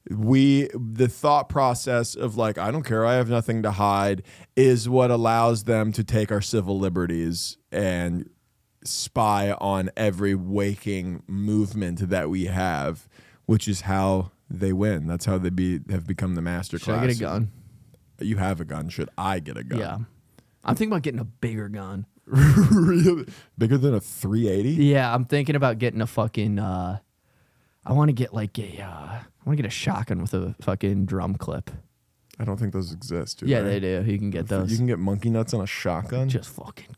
Speaker 5: The thought process of like, I don't care, I have nothing to hide, is what allows them to take our civil liberties and spy on every waking movement that we have, which is how they win. That's how they have become the master class.
Speaker 4: Should I get a gun?
Speaker 5: You have a gun. Should I get a gun?
Speaker 4: Yeah. I'm thinking about getting a bigger gun.
Speaker 5: Really? Bigger than a 380?
Speaker 4: Yeah, I'm thinking about getting a fucking I want to get like I want to get a shotgun with a fucking drum clip.
Speaker 5: I don't think those exist.
Speaker 4: Yeah, they do. You can get those.
Speaker 5: You can get monkey nuts on a shotgun?
Speaker 4: Just fucking.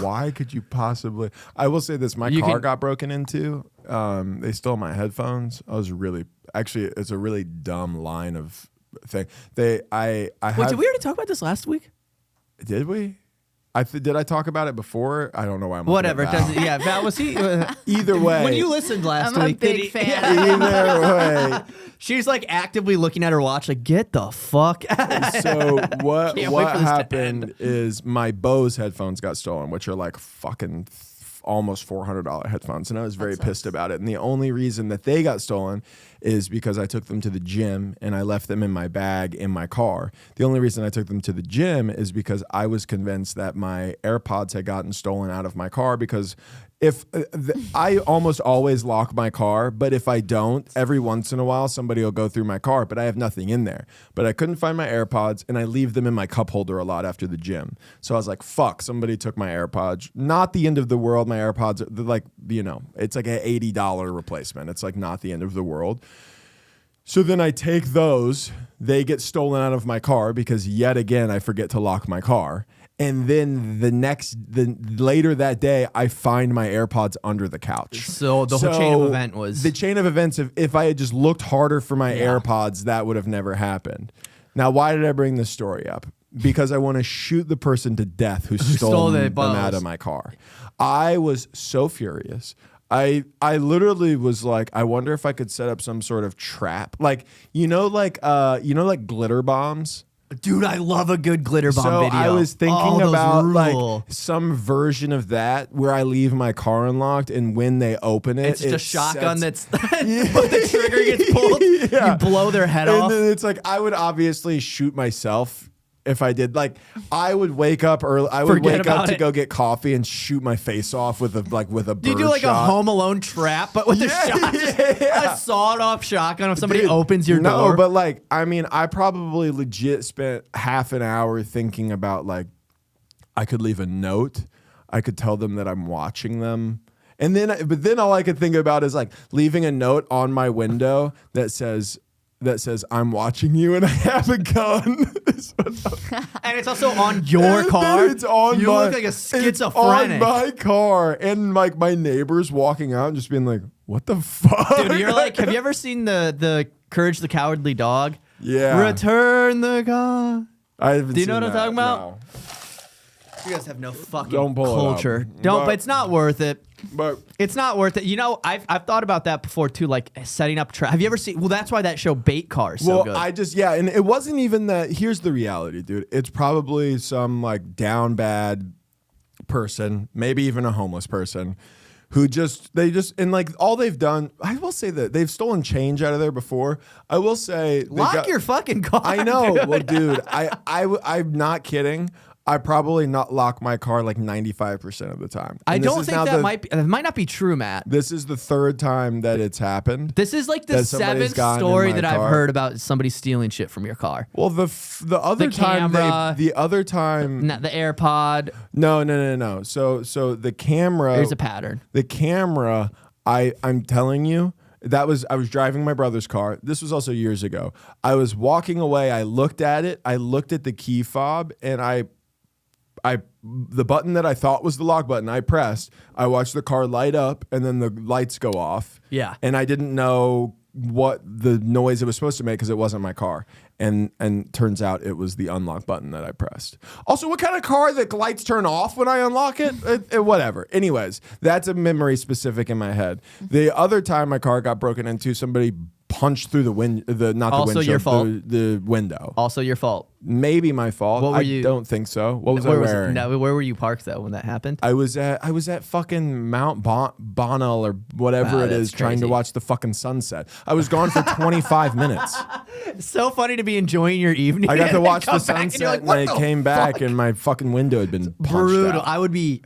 Speaker 5: Why could you possibly? I will say this: my car got broken into. They stole my headphones. I was really actually. It's a really dumb line of thing. Wait, did we
Speaker 4: already talk about this last week?
Speaker 5: Did we? Did I talk about it before? I don't know why I'm
Speaker 4: whatever.
Speaker 5: looking at Val.
Speaker 4: Yeah, Val, was he?
Speaker 5: Either way.
Speaker 4: When you listened last
Speaker 6: I'm
Speaker 4: week,
Speaker 6: a big fan.
Speaker 5: Either way.
Speaker 4: She's like actively looking at her watch, like, get the fuck out.
Speaker 5: So what
Speaker 4: Can't wait for this to
Speaker 5: happened is my Bose headphones got stolen, which are like fucking almost $400 headphones, and I was very pissed about it. And the only reason that they got stolen is because I took them to the gym and I left them in my bag in my car. The only reason I took them to the gym is because I was convinced that my AirPods had gotten stolen out of my car, because if I almost always lock my car, but if I don't, every once in a while somebody will go through my car, but I have nothing in there. But I couldn't find my AirPods, and I leave them in my cup holder a lot after the gym. So I was like, fuck, somebody took my AirPods. Not the end of the world. My AirPods, they're like, it's like an $80 replacement. It's like not the end of the world. So then I take those, they get stolen out of my car because yet again I forget to lock my car. And then later that day, I find my AirPods under the couch.
Speaker 4: So the whole chain of event was...
Speaker 5: The chain of events, if I had just looked harder for my AirPods, that would have never happened. Now, why did I bring this story up? Because I want to shoot the person to death who stole them out of my car. I was so furious. I literally was like, I wonder if I could set up some sort of trap. Like glitter bombs?
Speaker 4: Dude, I love a good glitter bomb video.
Speaker 5: I was thinking about
Speaker 4: rule.
Speaker 5: like some version of that where I leave my car unlocked, and when they open it,
Speaker 4: it's just a shotgun that's but the trigger gets pulled.
Speaker 5: Yeah.
Speaker 4: You blow their head off.
Speaker 5: And then it's like I would obviously shoot myself if I did. Like I would wake up early. I would wake up to go get coffee and shoot my face off with a bird
Speaker 4: you do like
Speaker 5: shot.
Speaker 4: a Home Alone trap, but with a shot, a sawed-off shotgun. If somebody opens your door,
Speaker 5: no, but like I mean, I probably legit spent half an hour thinking about like I could leave a note. I could tell them that I'm watching them. And then all I could think about is like leaving a note on my window that says I'm watching you and I have a gun.
Speaker 4: And it's also on your car.
Speaker 5: It's on
Speaker 4: you look like a schizophrenic.
Speaker 5: It's on my car, and like my neighbors walking out and just being like, "What the fuck?"
Speaker 4: Dude, you're like, have you ever seen the Courage the Cowardly Dog?
Speaker 5: Yeah.
Speaker 4: Return the car.
Speaker 5: I haven't.
Speaker 4: Do you know
Speaker 5: seen
Speaker 4: what I'm
Speaker 5: that,
Speaker 4: talking about?
Speaker 5: no.
Speaker 4: You guys have no fucking
Speaker 5: Don't pull it up.
Speaker 4: culture. But it's not worth it.
Speaker 5: But
Speaker 4: It's not worth it. You know, I've thought about that before too, like setting up have you ever seen? Well, that's why that show Bait Car is so good.
Speaker 5: and it wasn't even that. Here's the reality, dude. It's probably some like down bad person, maybe even a homeless person, who and like all they've done. I will say that they've stolen change out of there before. I will say
Speaker 4: Lock your fucking car.
Speaker 5: I know.
Speaker 4: Dude.
Speaker 5: Well, dude, I'm not kidding. I probably not lock my car like 95% of the time.
Speaker 4: I don't think that might not be true, Matt.
Speaker 5: This is the third time that it's happened.
Speaker 4: This is like the seventh story that I've heard about somebody stealing shit from your car.
Speaker 5: Well, the other time,
Speaker 4: camera,
Speaker 5: the
Speaker 4: AirPod.
Speaker 5: No. So the camera.
Speaker 4: There's a pattern.
Speaker 5: The camera. I'm telling you. I was driving my brother's car. This was also years ago. I was walking away. I looked at it. I looked at the key fob, and the button that I thought was the lock button, I pressed. I watched the car light up, and then the lights go off.
Speaker 4: Yeah.
Speaker 5: And I didn't know what the noise it was supposed to make because it wasn't my car. And turns out it was the unlock button that I pressed. Also, what kind of car that lights turn off when I unlock it? Whatever. Anyways, that's a memory specific in my head. The other time my car got broken into, somebody punched through the window.
Speaker 4: Also your fault.
Speaker 5: Maybe my fault.
Speaker 4: What were you?
Speaker 5: Don't think so. What was I wearing?
Speaker 4: Where were you parked though when that happened?
Speaker 5: I was at fucking Mount Bonnell or whatever it is, trying to watch the fucking sunset. I was gone for 25 minutes.
Speaker 4: So funny to be enjoying your evening.
Speaker 5: I got to watch the
Speaker 4: and
Speaker 5: sunset, and I came back, and my fucking window had been punched
Speaker 4: brutal.
Speaker 5: out.
Speaker 4: I would be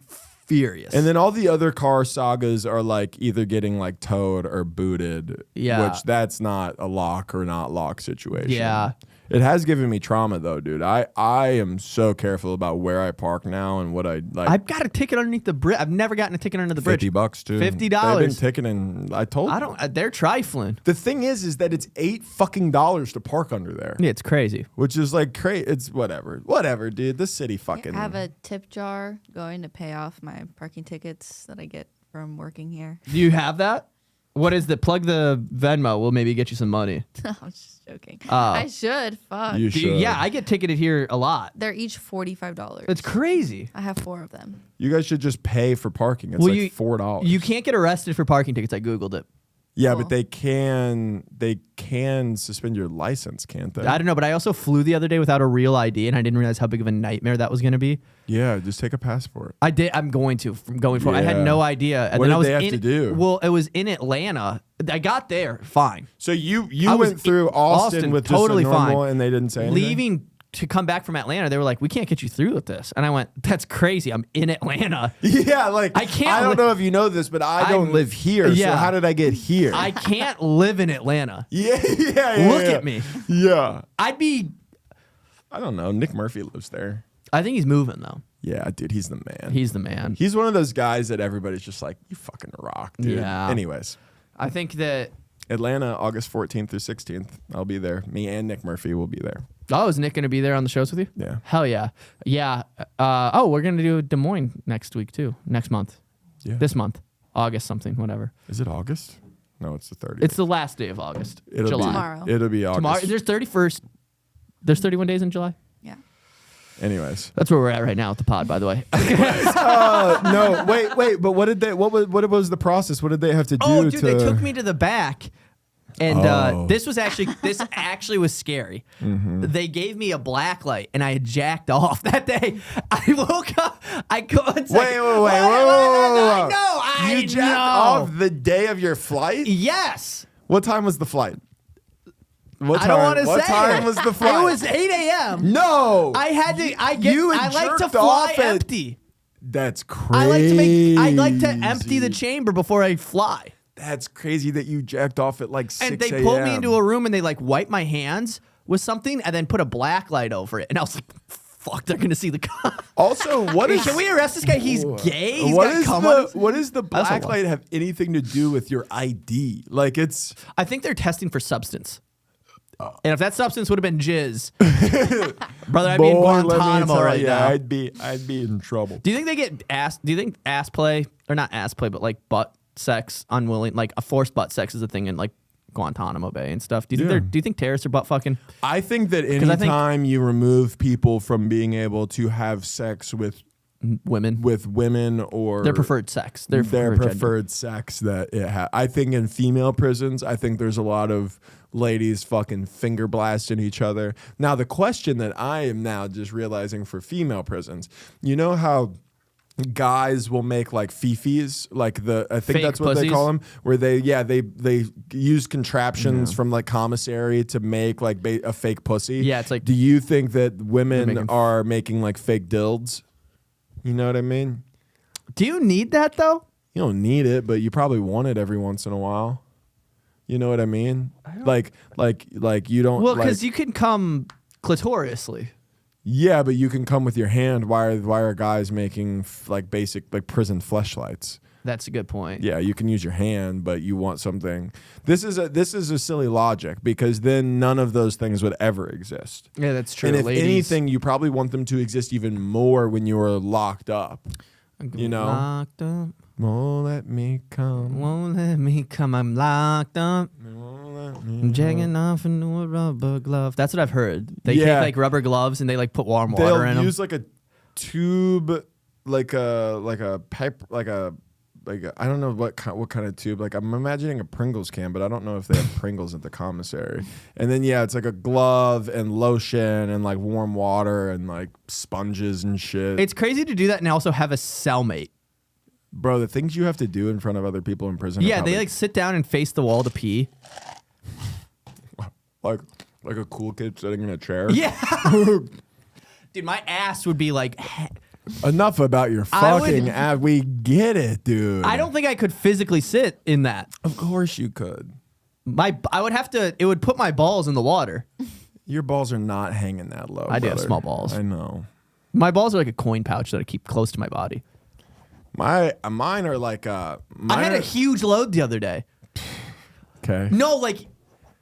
Speaker 4: furious.
Speaker 5: And then all the other car sagas are like either getting like towed or booted.
Speaker 4: Yeah.
Speaker 5: Which that's not a lock or not lock situation.
Speaker 4: Yeah.
Speaker 5: It has given me trauma though, dude. I am so careful about where I park now and what I like.
Speaker 4: I've got a ticket underneath the bridge. I've never gotten a ticket under the bridge.
Speaker 5: $50 too.
Speaker 4: $50.
Speaker 5: They've been ticketing. I told you.
Speaker 4: I don't. They're trifling.
Speaker 5: The thing is that it's $8 fucking to park under there.
Speaker 4: Yeah, it's crazy.
Speaker 5: Which is like crazy. It's whatever, dude. The city fucking.
Speaker 6: I have a tip jar going to pay off my parking tickets that I get from working here.
Speaker 4: Do you have that? What is the plug the Venmo? We'll maybe get you some money.
Speaker 6: No, I'm just joking. I should. Fuck.
Speaker 5: You should.
Speaker 4: Yeah, I get ticketed here a lot.
Speaker 6: They're each $45.
Speaker 4: It's crazy.
Speaker 6: I have 4 of them.
Speaker 5: You guys should just pay for parking. It's
Speaker 4: Well,
Speaker 5: like $4.
Speaker 4: You can't get arrested for parking tickets. I Googled it.
Speaker 5: Yeah,
Speaker 6: Cool.
Speaker 5: but they can suspend your license, can't they?
Speaker 4: I don't know, but I also flew the other day without a real ID, and I didn't realize how big of a nightmare that was going to be.
Speaker 5: Yeah, just take a passport.
Speaker 4: I did. I'm going to. From going forward, I had
Speaker 5: Yeah.
Speaker 4: no idea. And
Speaker 5: What
Speaker 4: then
Speaker 5: did
Speaker 4: I was
Speaker 5: they have
Speaker 4: in,
Speaker 5: to do?
Speaker 4: Well, it was in Atlanta. I got there fine.
Speaker 5: So you
Speaker 4: I was
Speaker 5: went through Austin with
Speaker 4: totally
Speaker 5: just a normal,
Speaker 4: fine.
Speaker 5: and they didn't say anything?
Speaker 4: Leaving to come back from Atlanta, they were like, "We can't get you through with this." And I went, "That's crazy. I'm in Atlanta.
Speaker 5: Yeah, like
Speaker 4: I can't
Speaker 5: I don't
Speaker 4: li-
Speaker 5: know if you know this, but I don't live here.
Speaker 4: Yeah.
Speaker 5: So how did I get here?
Speaker 4: I can't live in Atlanta.
Speaker 5: yeah.
Speaker 4: Look at me.
Speaker 5: Yeah.
Speaker 4: I'd be.
Speaker 5: I don't know. Nick Murphy lives there.
Speaker 4: I think he's moving though.
Speaker 5: Yeah, dude, he's the man.
Speaker 4: He's the man.
Speaker 5: He's one of those guys that everybody's just like, you fucking rock, dude.
Speaker 4: Yeah.
Speaker 5: Anyways,
Speaker 4: I think that.
Speaker 5: Atlanta, August 14th through 16th. I'll be there. Me and Nick Murphy will be there.
Speaker 4: Oh, is Nick going to be there on the shows with you?
Speaker 5: Yeah.
Speaker 4: Hell yeah. Yeah. We're going to do Des Moines next week too. Next month.
Speaker 5: Yeah.
Speaker 4: This month. August something, whatever.
Speaker 5: Is it August? No, it's the 30th.
Speaker 4: It's the last day of August.
Speaker 5: It'll
Speaker 4: July.
Speaker 6: Tomorrow.
Speaker 5: It'll be August.
Speaker 4: Tomorrow. There's 31st. There's 31 days in July.
Speaker 6: Yeah.
Speaker 5: Anyways.
Speaker 4: That's where we're at right now with the pod, by the way.
Speaker 5: No, wait. But what was the process? What did they have to do?
Speaker 4: Oh, dude, they took me to the back. And
Speaker 5: Oh.
Speaker 4: this actually was scary. They gave me a black light, and I had jacked off that day. I woke up. I go.
Speaker 5: Wait.
Speaker 4: I know.
Speaker 5: You jacked off the day of your flight?
Speaker 4: Yes.
Speaker 5: What time was the flight? What
Speaker 4: I don't want to say.
Speaker 5: What time
Speaker 4: it.
Speaker 5: was the flight?
Speaker 4: It was 8 a.m.
Speaker 5: No.
Speaker 4: I had to. I like to
Speaker 5: jerked
Speaker 4: fly
Speaker 5: off at-
Speaker 4: empty.
Speaker 5: That's crazy.
Speaker 4: I like to empty the chamber before I fly.
Speaker 5: That's crazy that you jacked off at like 6
Speaker 4: And they pulled me into a room and they like wiped my hands with something and then put a black light over it. And I was like, fuck, they're going to see the cop.
Speaker 5: Also, what
Speaker 4: Hey,
Speaker 5: is...
Speaker 4: can we arrest this guy? He's gay. He's
Speaker 5: what
Speaker 4: got
Speaker 5: is
Speaker 4: cum on his-
Speaker 5: what does the
Speaker 4: That's a
Speaker 5: black
Speaker 4: lot.
Speaker 5: light have anything to do with your ID? Like it's...
Speaker 4: I think they're testing for substance. And if that substance would have been jizz, brother, I'd be in
Speaker 5: Boy, let me
Speaker 4: Guantanamo
Speaker 5: tell
Speaker 4: right
Speaker 5: ya,
Speaker 4: now.
Speaker 5: I'd be in trouble.
Speaker 4: Do you think they get ass? Do you think ass play or not ass play, but like butt sex, unwilling, like a forced butt sex is a thing in like Guantanamo Bay and stuff? Do you think
Speaker 5: Yeah.
Speaker 4: do you think terrorists are butt fucking?
Speaker 5: I think that
Speaker 4: I think-
Speaker 5: anytime you remove people from being able to have sex with women or
Speaker 4: Their preferred sex. Their
Speaker 5: their
Speaker 4: gender.
Speaker 5: preferred sex that it I think in female prisons, I think there's a lot of ladies fucking finger blasting each other. Now, the question that I am now just realizing for female prisons, you know how guys will make like fifis, like I think
Speaker 4: Fake
Speaker 5: that's what they
Speaker 4: pussies?
Speaker 5: call them, where they use contraptions from like commissary to make like a fake pussy.
Speaker 4: Yeah, it's like-
Speaker 5: do you think that women
Speaker 4: making-
Speaker 5: are making like fake dilds? You know what I mean?
Speaker 4: Do you need that though?
Speaker 5: You don't need it, but you probably want it every once in a while. You know what I mean? Like you don't.
Speaker 4: Well, because
Speaker 5: like,
Speaker 4: you can come clitoriously.
Speaker 5: yeah, but you can come with your hand. Why are guys making like basic like prison fleshlights?
Speaker 4: That's a good point.
Speaker 5: Yeah, you can use your hand, but you want something. This is a silly logic because then none of those things would ever exist.
Speaker 4: Yeah, that's true.
Speaker 5: And if
Speaker 4: ladies.
Speaker 5: anything, you probably want them to exist even more when you are locked up. You know?
Speaker 4: Locked up.
Speaker 5: Won't let me come.
Speaker 4: Won't let me come. I'm locked up. I'm jacking off into a rubber glove. That's what I've heard. They take like rubber gloves and they like put warm water in them.
Speaker 5: They'll use like a tube, like a pipe, like a I don't know what kind of tube. Like I'm imagining a Pringles can, but I don't know if they have Pringles at the commissary. And then it's like a glove and lotion and like warm water and like sponges and shit.
Speaker 4: It's crazy to do that and also have a cellmate.
Speaker 5: Bro, the things you have to do in front of other people in prison.
Speaker 4: Yeah, they like sit down and face the wall to pee.
Speaker 5: Like a cool kid sitting in a chair.
Speaker 4: Yeah. Dude, my ass would be like...
Speaker 5: Enough about your fucking ass. We get it, dude.
Speaker 4: I don't think I could physically sit in that.
Speaker 5: Of course you could.
Speaker 4: I would have to... It would put my balls in the water.
Speaker 5: Your balls are not hanging that low,
Speaker 4: I do have
Speaker 5: brother.
Speaker 4: small balls.
Speaker 5: I know.
Speaker 4: My balls are like a coin pouch that I keep close to my body.
Speaker 5: Mine are like...
Speaker 4: I had a huge load the other day.
Speaker 5: Okay.
Speaker 4: No, like...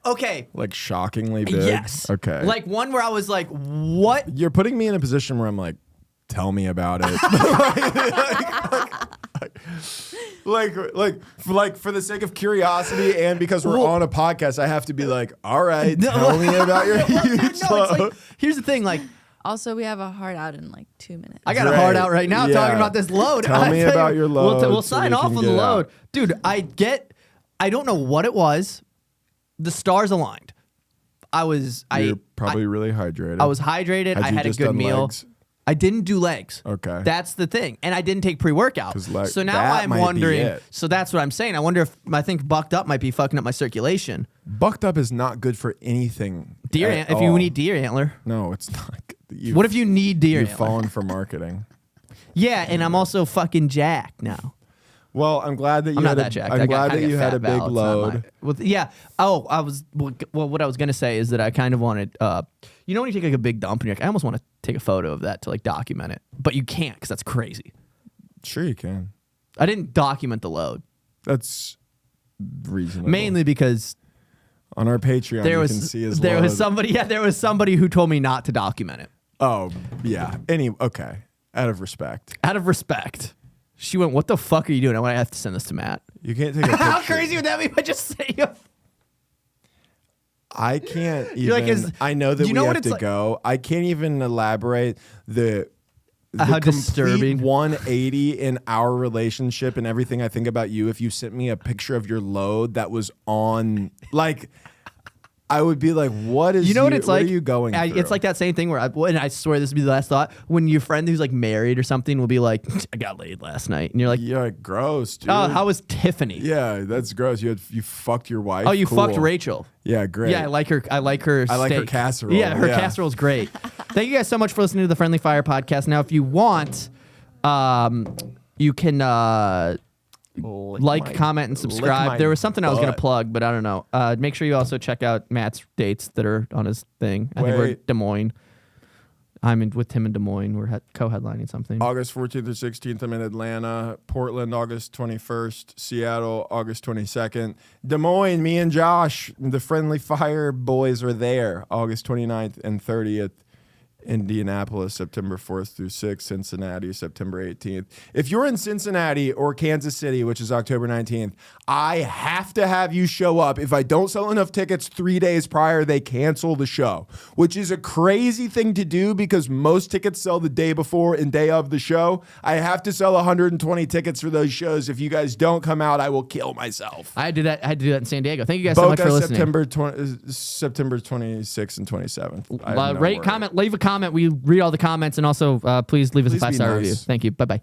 Speaker 4: Okay.
Speaker 5: Like shockingly big?
Speaker 4: Yes.
Speaker 5: Okay.
Speaker 4: Like one where I was like, what?
Speaker 5: You're putting me in a position where I'm like, tell me about it. like for the sake of curiosity and because we're on a podcast, I have to be like, all right, tell me about your huge load.
Speaker 4: Like, here's the thing, like,
Speaker 6: Also, we have a hard out in like 2 minutes.
Speaker 4: I got a hard out right now talking about this load.
Speaker 5: Tell me about your load.
Speaker 4: We'll
Speaker 5: so
Speaker 4: sign
Speaker 5: we
Speaker 4: off
Speaker 5: can
Speaker 4: on the
Speaker 5: get
Speaker 4: load.
Speaker 5: out.
Speaker 4: Dude, I don't know what it was. The stars aligned.
Speaker 5: You're probably really hydrated.
Speaker 4: I was hydrated.
Speaker 5: Had
Speaker 4: I
Speaker 5: you
Speaker 4: had a
Speaker 5: just
Speaker 4: good
Speaker 5: done
Speaker 4: meal.
Speaker 5: legs?
Speaker 4: I didn't do legs.
Speaker 5: Okay.
Speaker 4: That's the thing. And I didn't take pre-workout.
Speaker 5: 'Cause
Speaker 4: So now
Speaker 5: that
Speaker 4: I'm
Speaker 5: might be
Speaker 4: wondering.
Speaker 5: it.
Speaker 4: So that's what I'm saying. I wonder if I think bucked up might be fucking up my circulation.
Speaker 5: Bucked up is not good for anything.
Speaker 4: If you need deer antler.
Speaker 5: No, it's not.
Speaker 4: What if you need deer
Speaker 5: You've
Speaker 4: antler?
Speaker 5: fallen for marketing.
Speaker 4: Yeah, and I'm also fucking jacked now.
Speaker 5: Well, I'm glad that you
Speaker 4: I'm
Speaker 5: had
Speaker 4: not that jacked.
Speaker 5: I'm
Speaker 4: I
Speaker 5: glad that
Speaker 4: kinda
Speaker 5: you
Speaker 4: get
Speaker 5: had a
Speaker 4: fat
Speaker 5: big
Speaker 4: bowel. It's not
Speaker 5: load.
Speaker 4: yeah. Oh, what I was gonna say is that I kind of wanted. You know when you take like a big dump and you're like, I almost want to take a photo of that to like document it, but you can't because that's crazy.
Speaker 5: Sure, you can.
Speaker 4: I didn't document the load.
Speaker 5: That's reasonable.
Speaker 4: Mainly because
Speaker 5: on our Patreon, you can see his
Speaker 4: there
Speaker 5: load.
Speaker 4: was somebody. Yeah, there was somebody who told me not to document it.
Speaker 5: Oh, yeah. Okay. Out of respect.
Speaker 4: Out of respect. She went, "What the fuck are you doing?" I went, "I have to send this to Matt."
Speaker 5: You can't take a picture.
Speaker 4: How crazy would that be if I just say
Speaker 5: I can't even.
Speaker 4: You're like,
Speaker 5: I know that
Speaker 4: you know
Speaker 5: we
Speaker 4: what
Speaker 5: have
Speaker 4: it's
Speaker 5: to
Speaker 4: like-
Speaker 5: go. I can't even elaborate the
Speaker 4: how
Speaker 5: complete
Speaker 4: disturbing.
Speaker 5: 180 in our relationship and everything I think about you. If you sent me a picture of your load that was on, like, I would be like, "What is?
Speaker 4: You know what it's like?
Speaker 5: What are you going through?"
Speaker 4: It's like that same thing where and I swear this would be the last thought. When your friend who's like married or something will be like, "I got laid last night," and you're like,
Speaker 5: You're like, gross, dude.
Speaker 4: "Oh, how was Tiffany?"
Speaker 5: Yeah, that's gross. You fucked your wife.
Speaker 4: Oh, you
Speaker 5: Cool.
Speaker 4: fucked Rachel.
Speaker 5: Yeah, great.
Speaker 4: Yeah, I like her. I like her.
Speaker 5: I like her
Speaker 4: steak.
Speaker 5: casserole.
Speaker 4: Yeah, her
Speaker 5: Yeah.
Speaker 4: casserole's great. Thank you guys so much for listening to the Friendly Fire podcast. Now, if you want, you can like, comment, and subscribe. There was something I was going to plug, but I don't know. Make sure you also check out Matt's dates that are on his thing. I think we're in Des Moines. I'm with him in Des Moines. We're co-headlining something.
Speaker 5: August 14th or 16th, I'm in Atlanta. Portland, August 21st. Seattle, August 22nd. Des Moines, me and Josh, the Friendly Fire boys are there. August 29th and 30th. Indianapolis, September 4th through 6th. Cincinnati, September 18th. If you're in Cincinnati or Kansas City, which is October 19th, I have to have you show up. If I don't sell enough tickets 3 days prior, they cancel the show, which is a crazy thing to do because most tickets sell the day before and day of the show. I have to sell 120 tickets for those shows. If you guys don't come out, I will kill myself.
Speaker 4: I had to do that in San Diego. Thank you guys so much for listening.
Speaker 5: September 26th and 27th.
Speaker 4: Rate, comment, leave a comment. We read all the comments, and also please leave us a
Speaker 5: Please be
Speaker 4: 5-star review.
Speaker 5: nice.
Speaker 4: Thank you. Bye-bye.